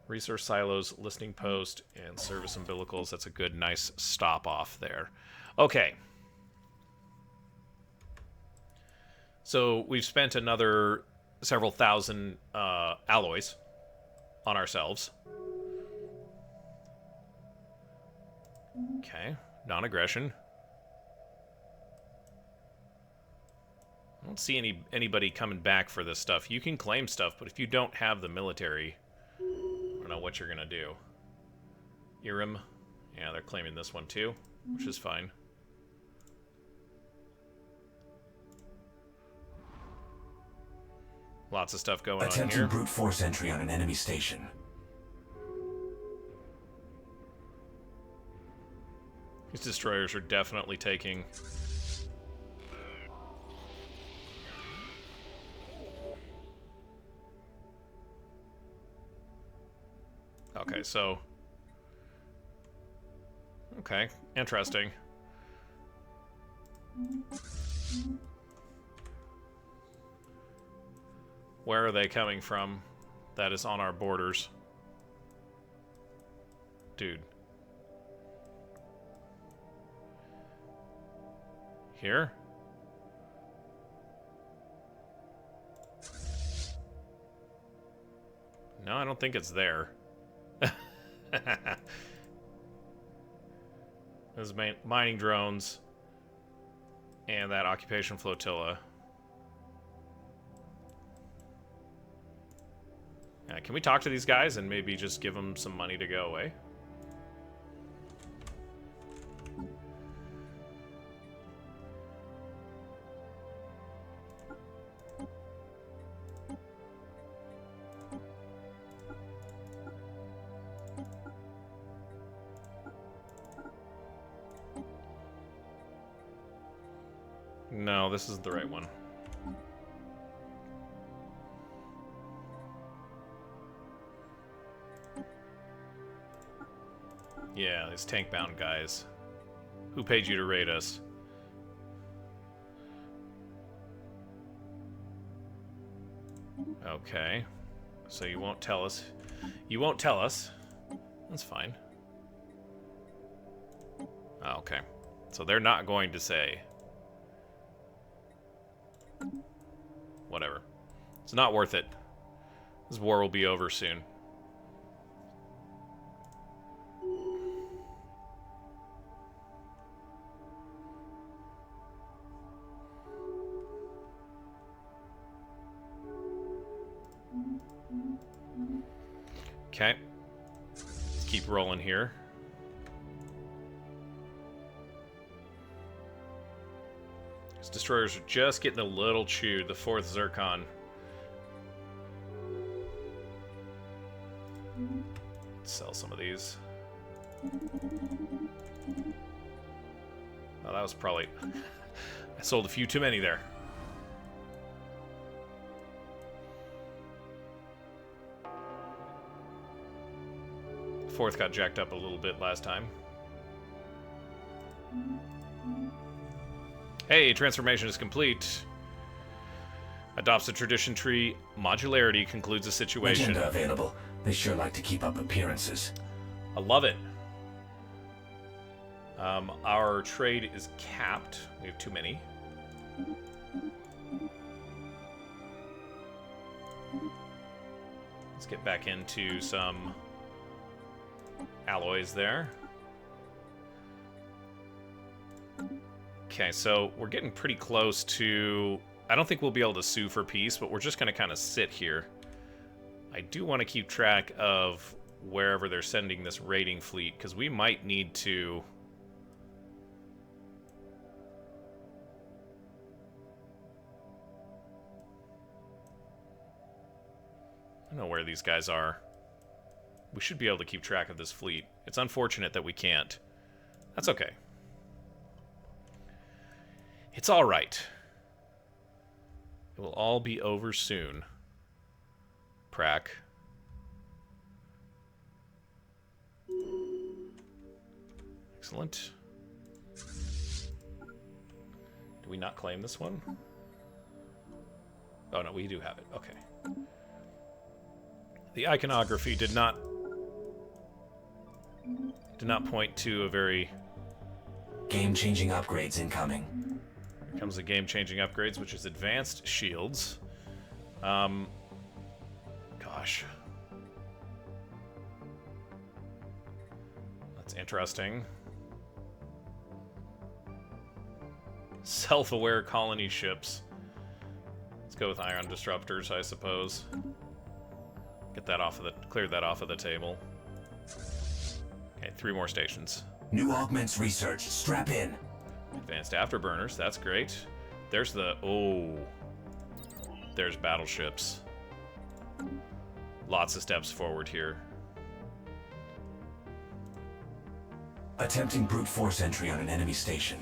Resource silos, listening post, and service umbilicals. That's a good, nice stop off there. Okay. So we've spent another several thousand alloys on ourselves. Okay, non-aggression. I don't see anybody coming back for this stuff. You can claim stuff, but if you don't have the military, I don't know what you're gonna do. Irim, yeah, they're claiming this one too, which is fine. Lots of stuff going on here. Attempting brute force entry on an enemy station. These destroyers are definitely taking... Okay, so... Okay, interesting. Where are they coming from? That is on our borders. Dude. Here? No, I don't think it's there. There's mining drones and that occupation flotilla. Can we talk to these guys and maybe just give them some money to go away? No, this isn't the right one. Yeah, these tank-bound guys. Who paid you to raid us? Okay. So you won't tell us. You won't tell us. That's fine. Oh, okay. So they're not going to say. Whatever. It's not worth it. This war will be over soon. Okay. Let's keep rolling here. These destroyers are just getting a little chewed. The 4th Zircon. Let's sell some of these. Oh, that was probably... I sold a few too many there. Fourth got jacked up a little bit last time. Hey, transformation is complete. Adopts a tradition tree. Modularity concludes the situation. Agenda available. They sure like to keep up appearances. I love it. Our trade is capped. We have too many. Let's get back into some alloys there. Okay, so we're getting pretty close to... I don't think we'll be able to sue for peace, but we're just going to kind of sit here. I do want to keep track of wherever they're sending this raiding fleet, because we might need to... I don't know where these guys are. We should be able to keep track of this fleet. It's unfortunate that we can't. That's okay. It's all right. It will all be over soon. Prak. Excellent. Do we not claim this one? Oh no, we do have it. Okay. The iconography did not point to a very... Game-changing upgrades incoming. Here comes the game-changing upgrades, which is advanced shields. Gosh. That's interesting. Self-aware colony ships. Let's go with ion disruptors, I suppose. Get that off of the... Clear that off of the table. Okay, 3 more stations. New augments researched. Strap in. Advanced afterburners, that's great. There's the... Oh. There's battleships. Lots of steps forward here. Attempting brute force entry on an enemy station.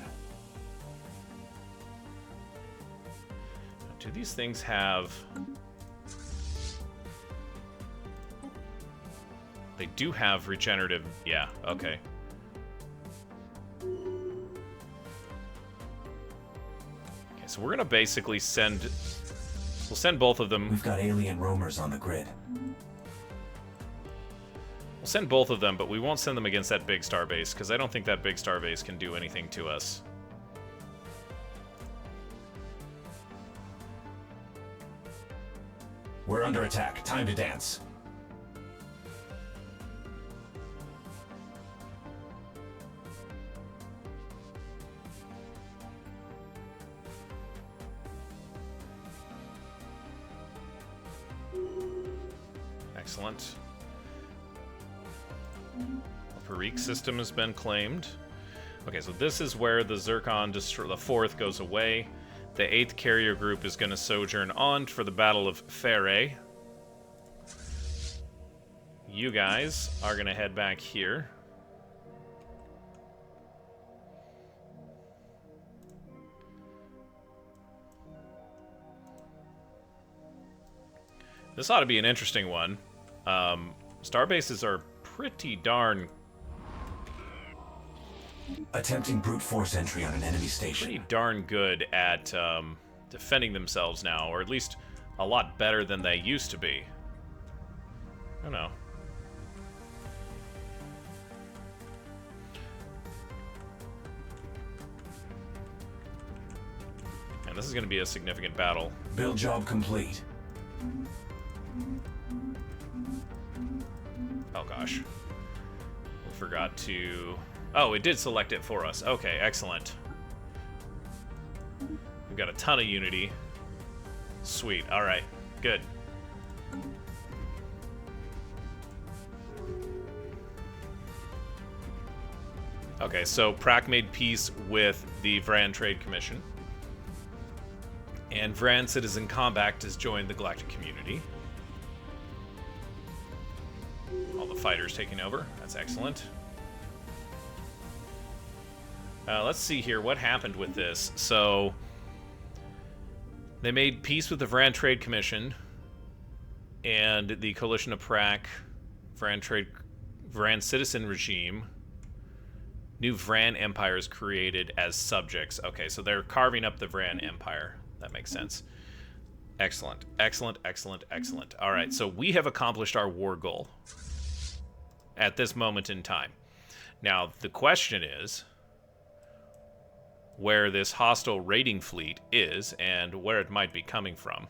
Do these things have... They do have regenerative... Yeah, okay. Okay, so we're going to basically send... We'll send both of them. We've got alien roamers on the grid. We'll send both of them, but we won't send them against that big star base, because I don't think that big star base can do anything to us. We're under attack. Time to dance. Excellent. The Prak system has been claimed. Okay, so this is where the Zircon, the 4th, goes away. The 8th carrier group is going to sojourn on for the Battle of Fairey. You guys are going to head back here. This ought to be an interesting one. Starbases are pretty darn... Attempting brute force entry on an enemy station. Pretty darn good at defending themselves now, or at least a lot better than they used to be. I don't know. And this is going to be a significant battle. Build job complete. Oh gosh. We forgot to... Oh, it did select it for us. Okay, excellent. We've got a ton of unity. Sweet, alright. Good. Okay, so Prak made peace with the Vran Trade Commission. And Vran Citizen Compact has joined the Galactic Community. All the fighters taking over. That's excellent. Let's see here. What happened with this? So, they made peace with the Vran Trade Commission and the Coalition of Prak, Vran Citizen Regime. New Vran empires created as subjects. Okay, so they're carving up the Vran empire. That makes sense. Excellent, excellent, excellent, excellent. All right, so we have accomplished our war goal at this moment in time. Now, the question is where this hostile raiding fleet is and where it might be coming from.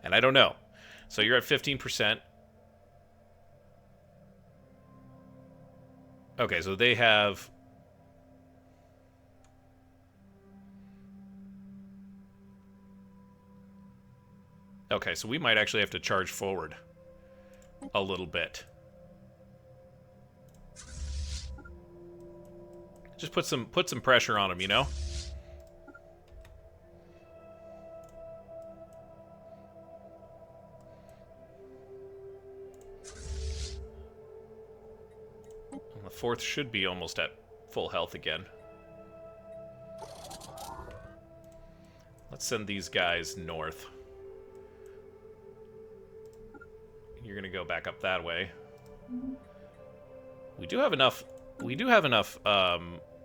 And I don't know. So you're at 15%. Okay, so they have... Okay, so we might actually have to charge forward a little bit. Just put some pressure on them, you know? The fourth should be almost at full health again. Let's send these guys north. You're gonna go back up that way. We do have enough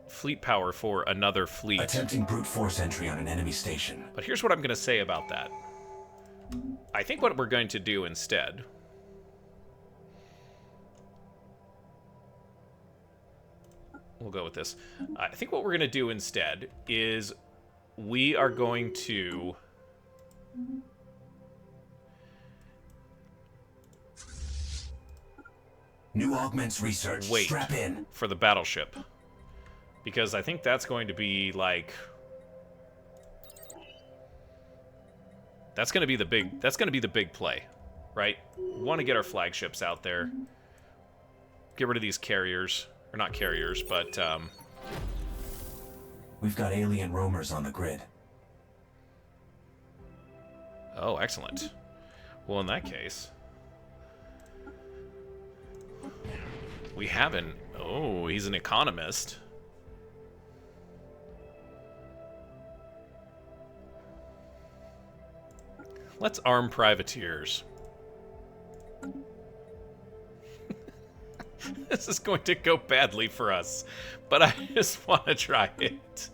fleet power for another fleet. Attempting brute force entry on an enemy station. But here's what I'm gonna say about that. I think what we're going to do instead... We'll go with this. I think what we're going to do instead is we are going to... New augments research. Wait Strap in for the battleship. Because I think that's going to be like... That's going to be the big play, right? We want to get our flagships out there. Get rid of these carriers. Or not carriers, but, We've got alien roamers on the grid. Oh, excellent. Well, in that case... We haven't... Oh, he's an economist. Let's arm privateers. This is going to go badly for us, but I just want to try it.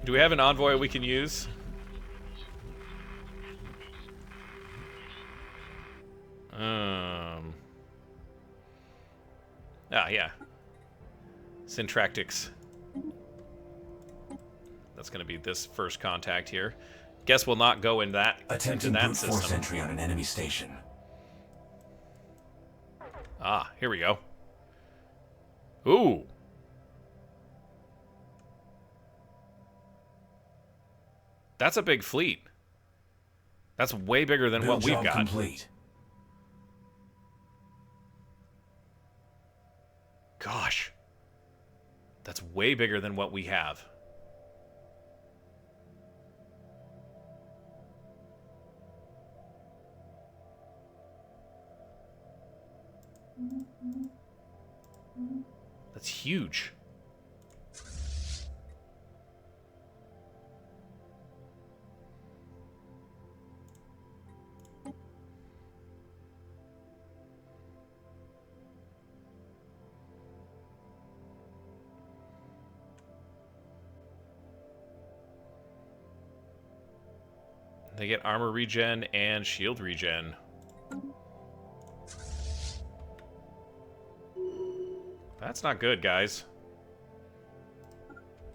Do we have an envoy we can use? Yeah. Syntractics. That's going to be this first contact here. Guess we'll not go in that Attempting brute force entry on an enemy station. Ah, here we go. Ooh. That's a big fleet. That's way bigger than what we've got. Complete. Gosh. That's way bigger than what we have. That's huge. They get armor regen and shield regen. That's not good, guys.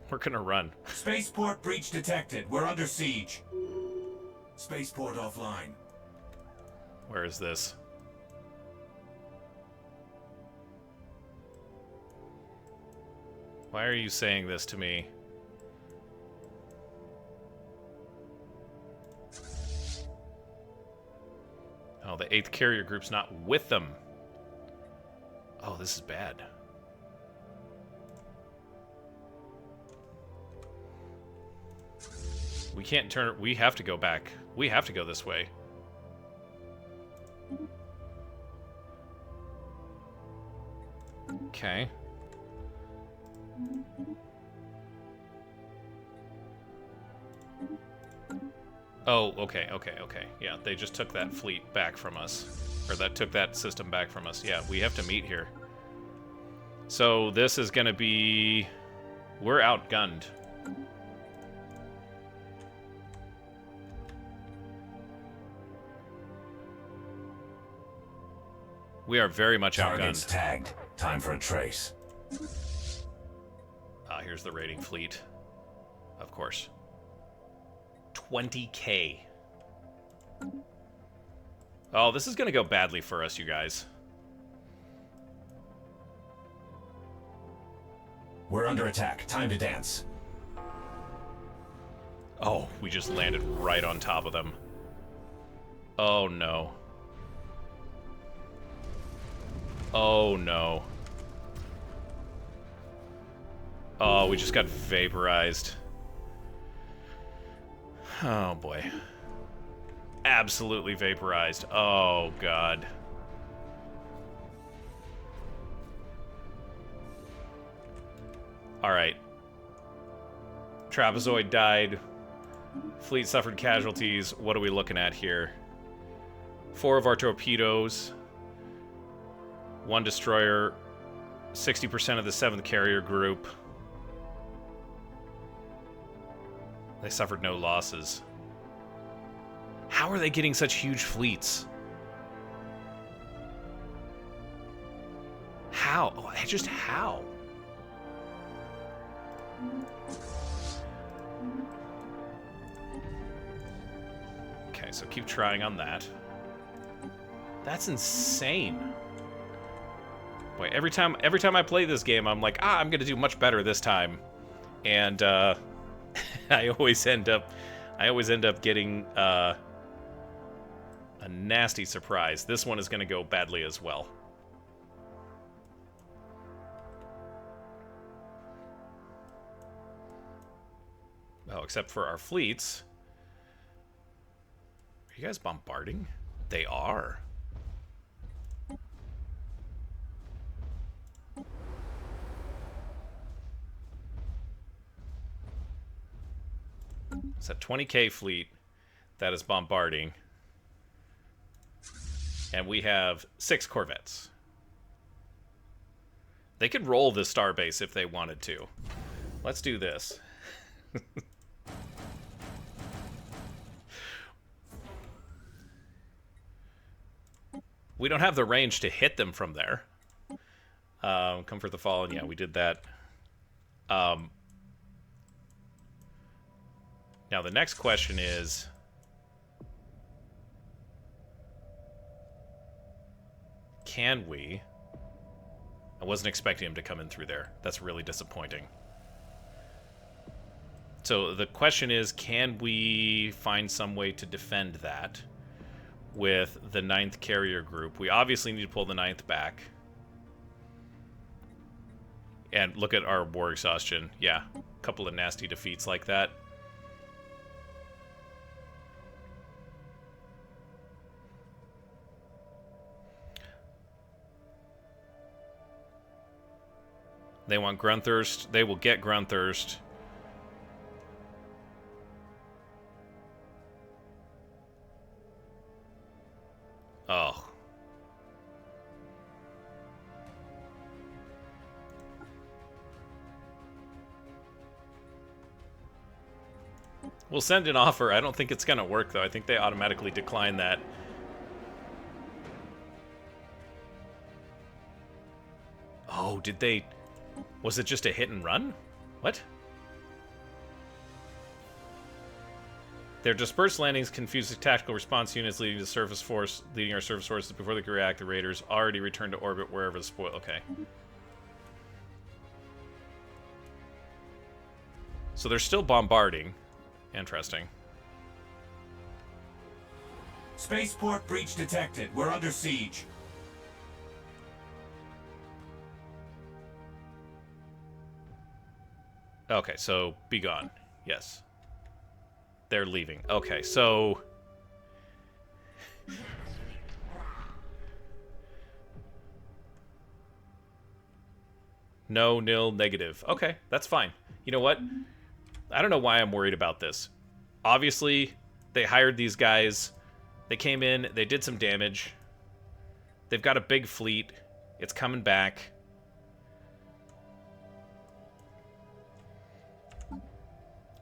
We're gonna run. Spaceport breach detected. We're under siege. Spaceport offline. Where is this? Why are you saying this to me? Oh, the 8th carrier group's not with them. Oh, this is bad. We can't turn... We have to go back. We have to go this way. Okay. Oh, okay. Yeah, they just took that fleet back from us. Or that took that system back from us. Yeah, we have to meet here. So this is going to be... We're outgunned. We are very much Targets outgunned. tagged. Time for a trace. Ah, here's the raiding fleet. Of course. 20K. Oh, this is going to go badly for us, you guys. We're under attack. Time to dance. Oh, we just landed right on top of them. Oh, no. Oh, no. Oh, we just got vaporized. Oh, boy. Absolutely vaporized. Oh, God. Alright. Trapezoid died. Fleet suffered casualties. What are we looking at here? 4 of our torpedoes. 1 destroyer. 60% of the 7th carrier group. They suffered no losses. How are they getting such huge fleets? How? Oh, just how? Okay, so keep trying on that. That's insane. Boy, every time I play this game, I'm like, I'm gonna do much better this time, and I always end up getting a nasty surprise. This one is gonna go badly as well. Oh, except for our fleets. Are you guys bombarding? They are. It's a 20K fleet that is bombarding. And we have 6 corvettes. They could roll this starbase if they wanted to. Let's do this. We don't have the range to hit them from there. Comfort the Fallen, yeah, we did that. Now the next question is... Can we... I wasn't expecting him to come in through there. That's really disappointing. So the question is, can we find some way to defend that with the 9th carrier group? We obviously need to pull the 9th back. And look at our war exhaustion. Yeah, a couple of nasty defeats like that. They want Grunthirst. They will get Grunthirst. Oh. We'll send an offer. I don't think it's going to work, though. I think they automatically decline that. Oh, did they... Was it just a hit and run? What? Their dispersed landings confuse the tactical response units leading our surface forces before they can react. The raiders already returned to orbit wherever the spoil. Okay. So they're still bombarding. Interesting. Spaceport breach detected. We're under siege. Okay, so be gone. Yes. They're leaving. Okay, so... No, nil, negative. Okay, that's fine. You know what? I don't know why I'm worried about this. Obviously, they hired these guys. They came in, they did some damage. They've got a big fleet. It's coming back.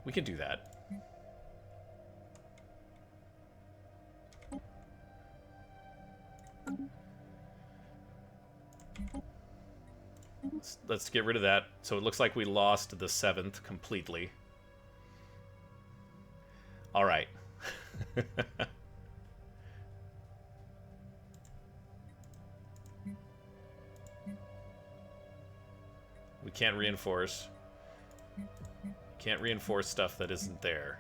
We can do that. Let's get rid of that. So it looks like we lost the 7th completely. All right. We can't reinforce. Can't reinforce stuff that isn't there.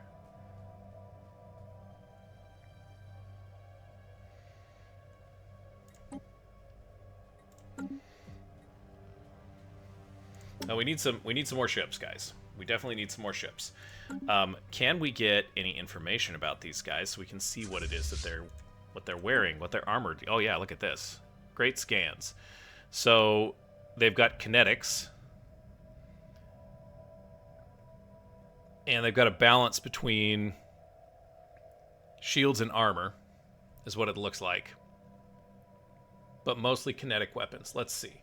No, we need some more ships, guys. We definitely need some more ships. Can we get any information about these guys so we can see what it is that they're wearing, what they're armored? Oh yeah, look at this. Great scans. So they've got kinetics. And they've got a balance between shields and armor, is what it looks like. But mostly kinetic weapons. Let's see.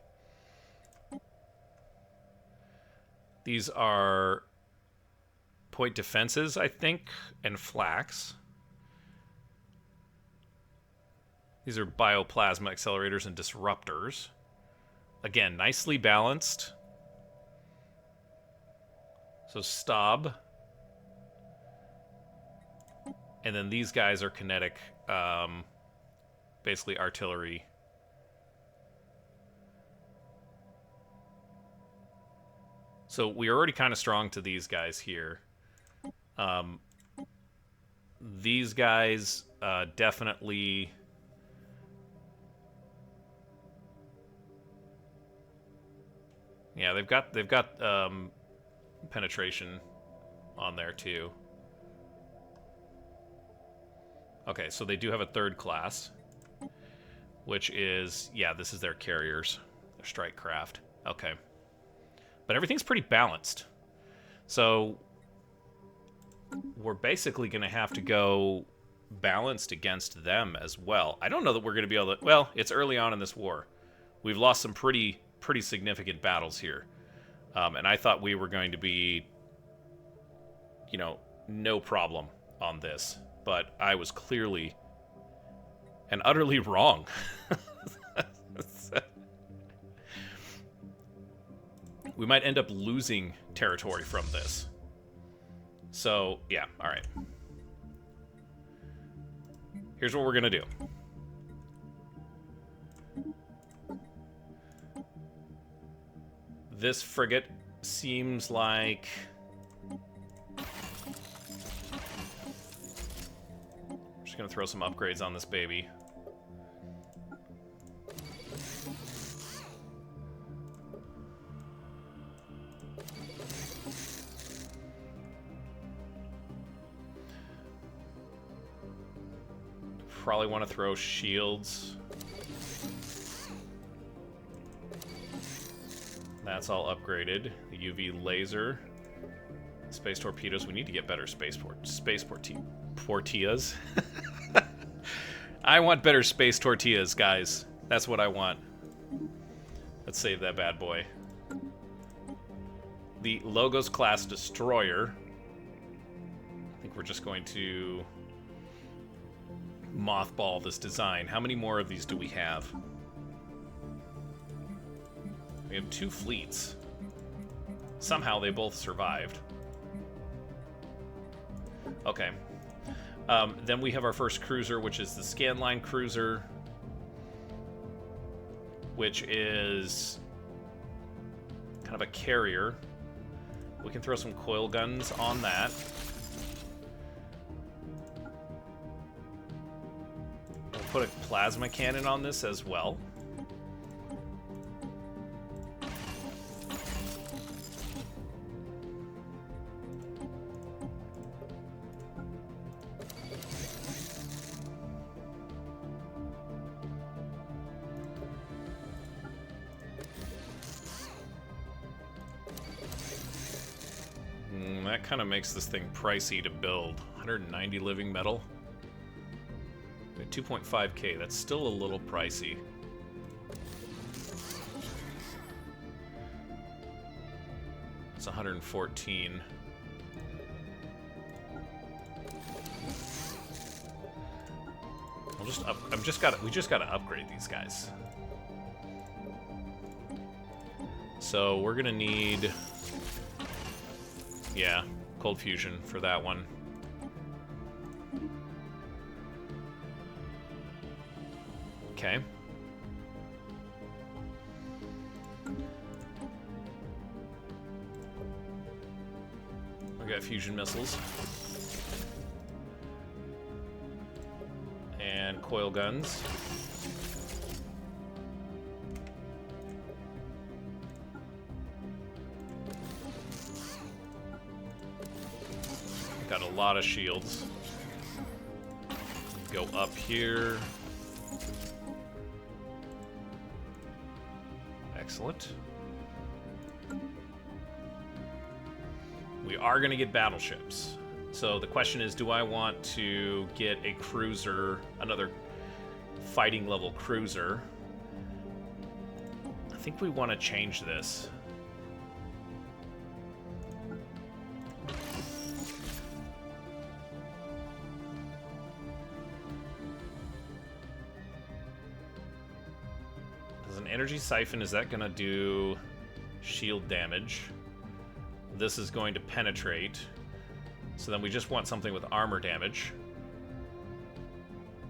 These are point defenses, I think, and flax. These are bioplasma accelerators and disruptors. Again, nicely balanced. So Stab. And then these guys are kinetic, basically artillery. So we're already kind of strong to these guys here. These guys definitely... Yeah, they've got penetration on there too. Okay, so they do have a 3rd class, which is, yeah, this is their carriers, their strike craft. Okay. But everything's pretty balanced. So we're basically going to have to go balanced against them as well. I don't know that we're going to be able to... Well, it's early on in this war. We've lost some pretty significant battles here. And I thought we were going to be, you know, no problem on this. But I was clearly and utterly wrong. We might end up losing territory from this. So, yeah, alright. Here's what we're gonna do. This frigate seems like... I'm just gonna throw some upgrades on this baby. Probably want to throw shields. That's all upgraded. The UV laser. Space torpedoes. We need to get better space tortillas. I want better space tortillas, guys. That's what I want. Let's save that bad boy. The Logos class destroyer. I think we're just going to mothball this design. How many more of these do we have? We have 2 fleets. Somehow they both survived. Okay. Then we have our first cruiser, which is the Scanline cruiser, which is kind of a carrier. We can throw some coil guns on that. We'll put a plasma cannon on this as well. That kind of makes this thing pricey to build. 190 living metal. 2.5k, that's still a little pricey. It's 114. We just gotta upgrade these guys. So we're gonna need, yeah, cold fusion for that one. Okay. We got fusion missiles. And coil guns. Got a lot of shields. Go up here. Excellent. We are going to get battleships. So the question is, do I want to get a cruiser, another fighting level cruiser? I think we want to change this. Does an energy siphon, is that going to do shield damage? This is going to penetrate. So then we just want something with armor damage.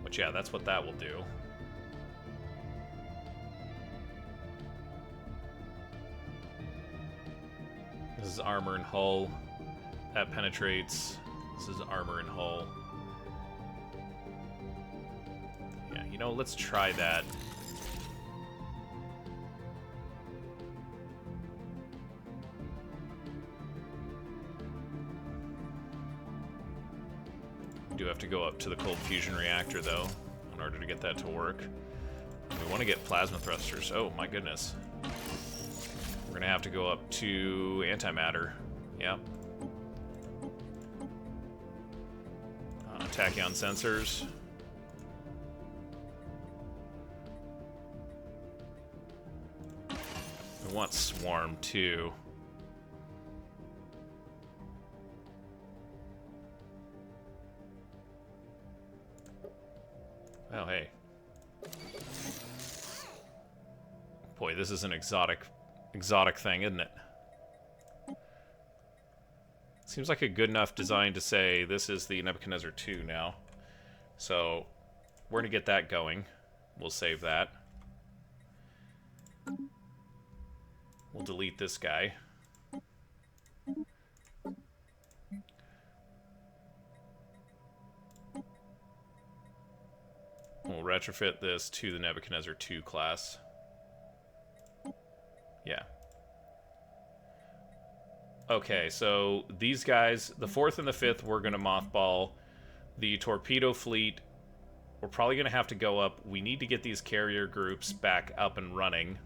Which, yeah, that's what that will do. This is armor and hull. That penetrates. This is armor and hull. Yeah, you know, let's try that. Do have to go up to the cold fusion reactor, though, in order to get that to work. We want to get plasma thrusters. Oh, my goodness. We're going to have to go up to antimatter. Yep. Tachyon sensors. We want swarm, too. Oh, hey. Boy, this is an exotic thing, isn't it? Seems like a good enough design to say this is the Nebuchadnezzar 2 now. So, we're going to get that going. We'll save that. We'll delete this guy. We'll retrofit this to the Nebuchadnezzar 2 class. Yeah. Okay, so these guys, the 4th and the 5th, we're going to mothball. The torpedo fleet, we're probably going to have to go up. We need to get these carrier groups back up and running.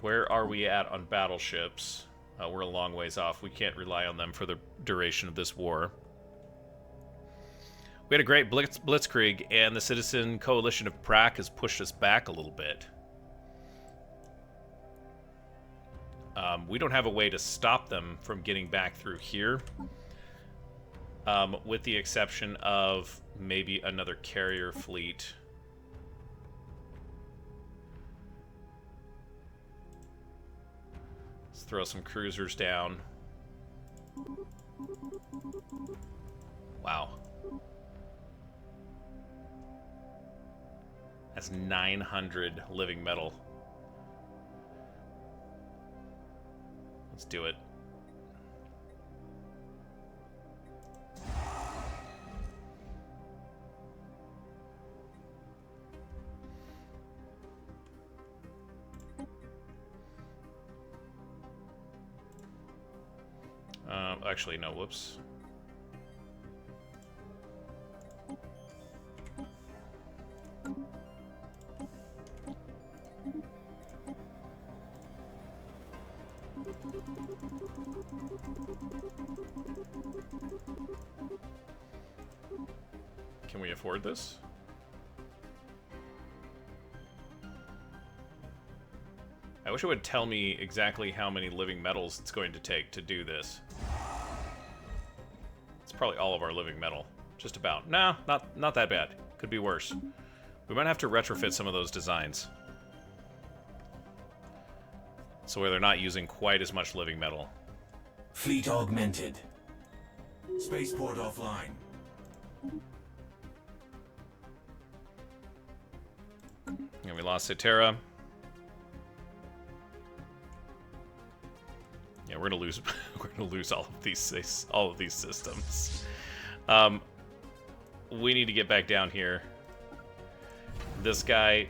Where are we at on battleships? We're a long ways off. We can't rely on them for the duration of this war. We had a great blitzkrieg, and the citizen coalition of Prak has pushed us back a little bit. We don't have a way to stop them from getting back through here, with the exception of maybe another carrier fleet. Let's throw some cruisers down. Wow. That's 900 living metal. Let's do it. Actually, no, whoops. Can we afford this? I wish it would tell me exactly how many living metals it's going to take to do this. It's probably all of our living metal. Just about. Nah, not that bad. Could be worse. We might have to retrofit some of those designs. So where they're not using quite as much living metal. Fleet augmented. Spaceport offline. And we lost Cetera. Yeah, we're gonna lose. We're gonna lose all of these systems. We need to get back down here. This guy.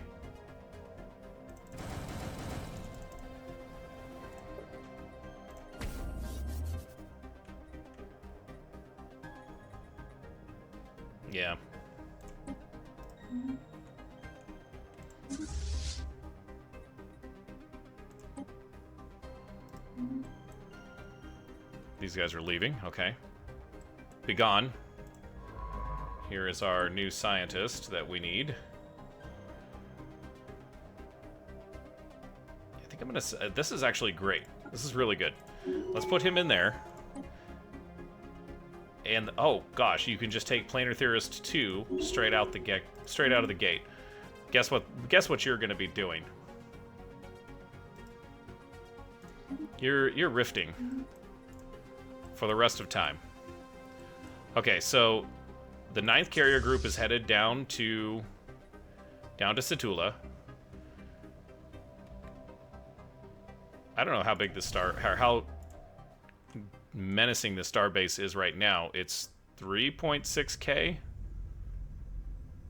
Yeah. These guys are leaving. Okay. Be gone. Here is our new scientist that we need. I think I'm gonna... this is actually great. This is really good. Let's put him in there. And oh gosh, you can just take Planar Theorist 2 straight out of the gate. Guess what you're gonna be doing? You're rifting for the rest of time. Okay, so the 9th carrier group is headed down to Setula. I don't know how big the star, how menacing the starbase is right now. It's 3.6K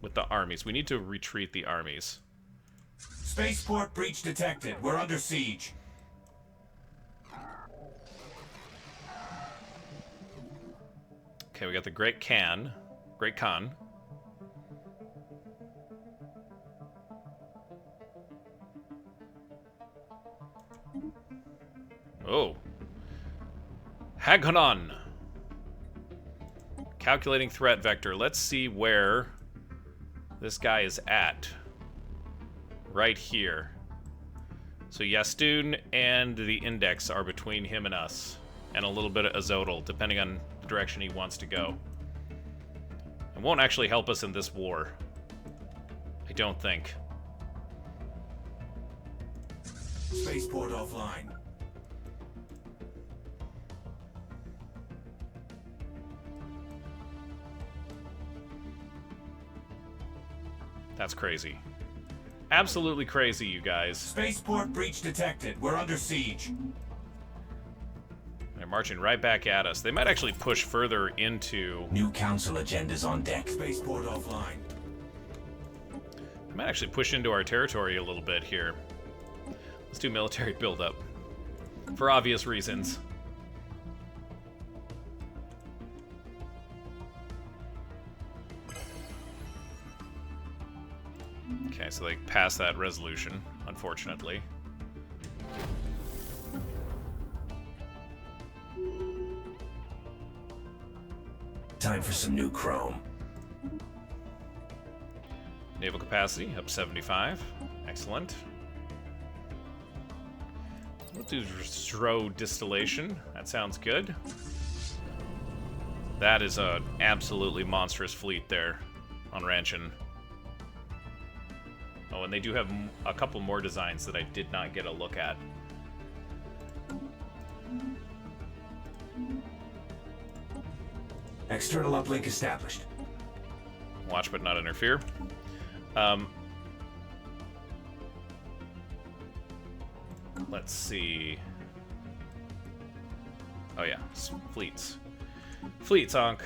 with the armies. We need to retreat the armies. Spaceport breach detected. We're under siege. Okay, we got the Great Khan. Oh. Haghanon. Calculating threat vector. Let's see where this guy is at. Right here. So Yastun and the Index are between him and us. And a little bit of Azotl, depending on the direction he wants to go. It won't actually help us in this war. I don't think. Spaceport offline. That's crazy. Absolutely crazy, you guys. Spaceport breach detected. We're under siege. They're marching right back at us. They might actually push further into... New council agendas on deck. Spaceport offline. They might actually push into our territory a little bit here. Let's do military buildup. For obvious reasons. Okay, so they passed that resolution, unfortunately. Time for some new chrome. Naval capacity up 75. Excellent. We'll do Stro distillation. That sounds good. That is an absolutely monstrous fleet there on Ranchin. Oh, and they do have a couple more designs that I did not get a look at. External uplink established. Watch but not interfere. Let's see. Oh yeah, fleets. Fleets, Ankh.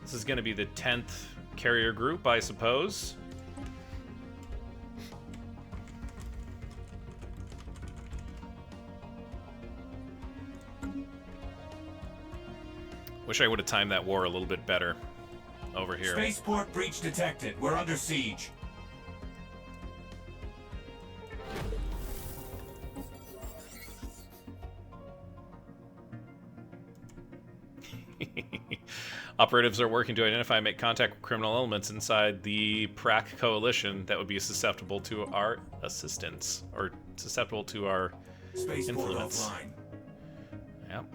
This is going to be the 10th carrier group, I suppose. Wish I would have timed that war a little bit better over here. Spaceport breach detected. We're under siege. Operatives are working to identify and make contact with criminal elements inside the Prak coalition that would be susceptible to our assistance, or susceptible to our influence. Offline. Yep.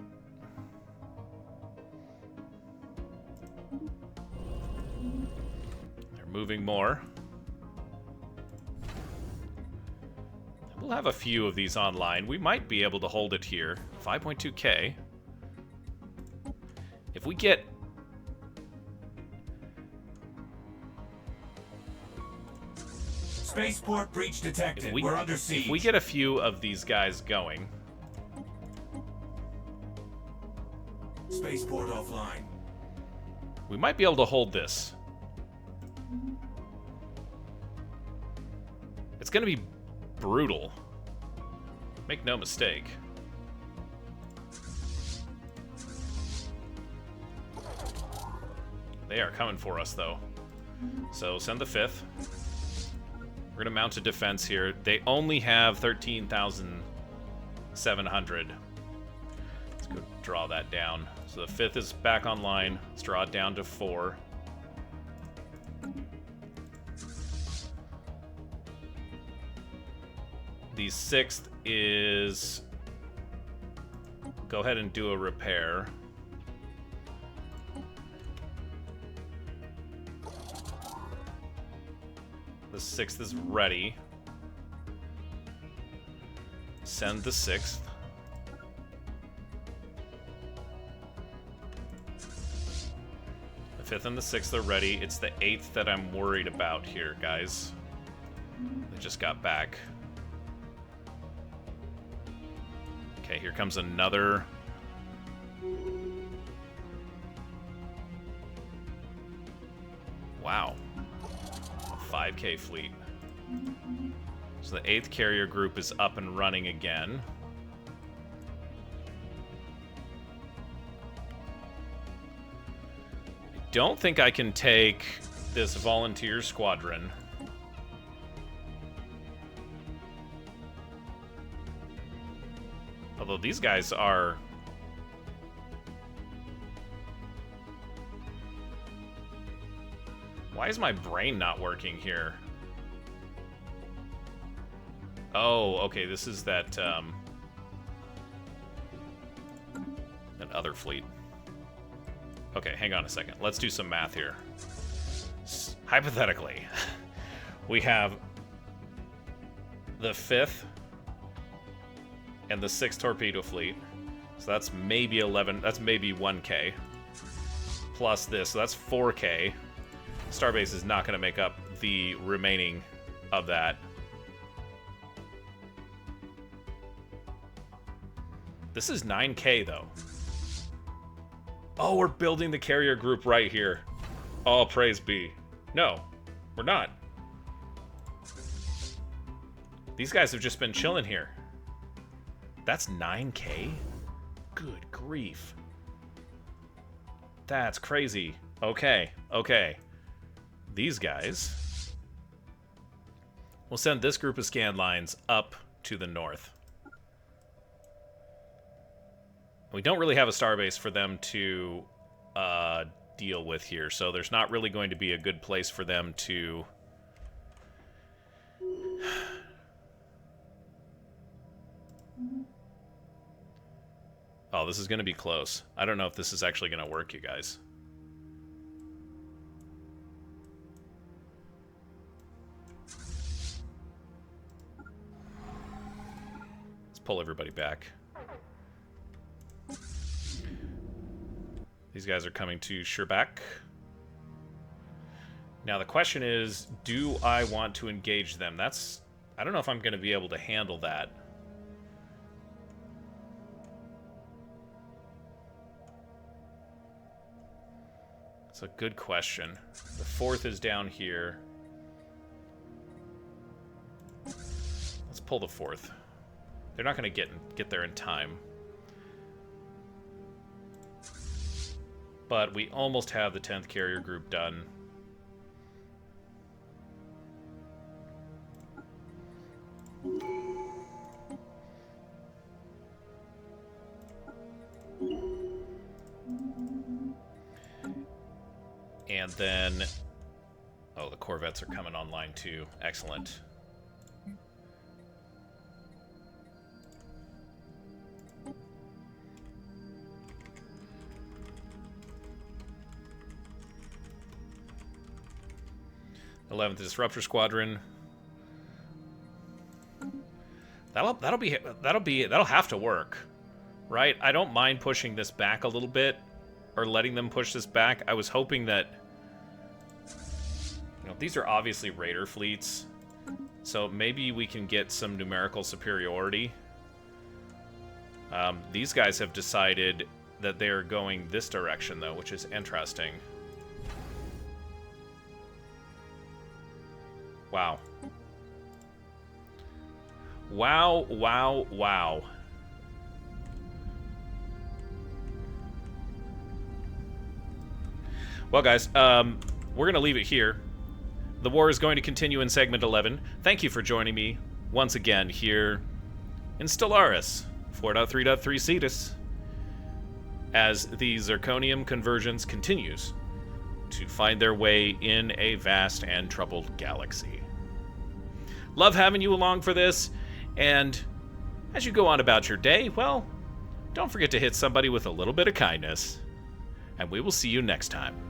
They're moving more. We'll have a few of these online. We might be able to hold it here. 5.2k. If we get... Spaceport breach detected. We're under siege. If we get a few of these guys going... Spaceport offline. we might be able to hold this. It's going to be brutal. Make no mistake. They are coming for us, though. So send the 5th. We're going to mount a defense here. They only have 13,700. Let's go draw that down. So the 5th is back online. Let's draw it down to 4. The 6th is... go ahead and do a repair. The 6th is ready. Send the 6th. The 5th and the 6th are ready. It's the 8th that I'm worried about here, guys. They just got back. Okay, here comes another... wow. A 5k fleet. So the 8th carrier group is up and running again. I don't think I can take this volunteer squadron. Although these guys are... why is my brain not working here? Oh, okay, this is that, that other fleet. Okay, hang on a second. Let's do some math here. Hypothetically, we have the 5th and the 6th torpedo fleet. So that's maybe 11, that's maybe 1k. Plus this, so that's 4k. Starbase is not going to make up the remaining of that. This is 9k, though. Oh, we're building the carrier group right here. All praise be. No, we're not. These guys have just been chilling here. That's 9k? Good grief. That's crazy. Okay, okay. These guys... we'll send this group of scan lines up to the north. We don't really have a starbase for them to deal with here, so there's not really going to be a good place for them to... oh, this is going to be close. I don't know if this is actually going to work, you guys. Let's pull everybody back. These guys are coming to Sherbak. Now the question is, do I want to engage them? That's... I don't know if I'm going to be able to handle that. It's a good question. The 4th is down here. Let's pull the 4th. They're not going to get there in time. But we almost have the 10th carrier group done. And then... Oh, the Corvettes are coming online too. Excellent. th Disruptor Squadron. That'll have to work, right? I don't mind pushing this back a little bit, or letting them push this back. I was hoping that, you know, these are obviously Raider fleets, so maybe we can get some numerical superiority. These guys have decided that they're going this direction, though, which is interesting. Wow. Wow, wow, wow. Well, guys, we're going to leave it here. The war is going to continue in Segment 11. Thank you for joining me once again here in Stellaris, 4.3.3 Cetus, as the Zirconium Convergence continues to find their way in a vast and troubled galaxy. Love having you along for this, and as you go on about your day, well, don't forget to hit somebody with a little bit of kindness, and we will see you next time.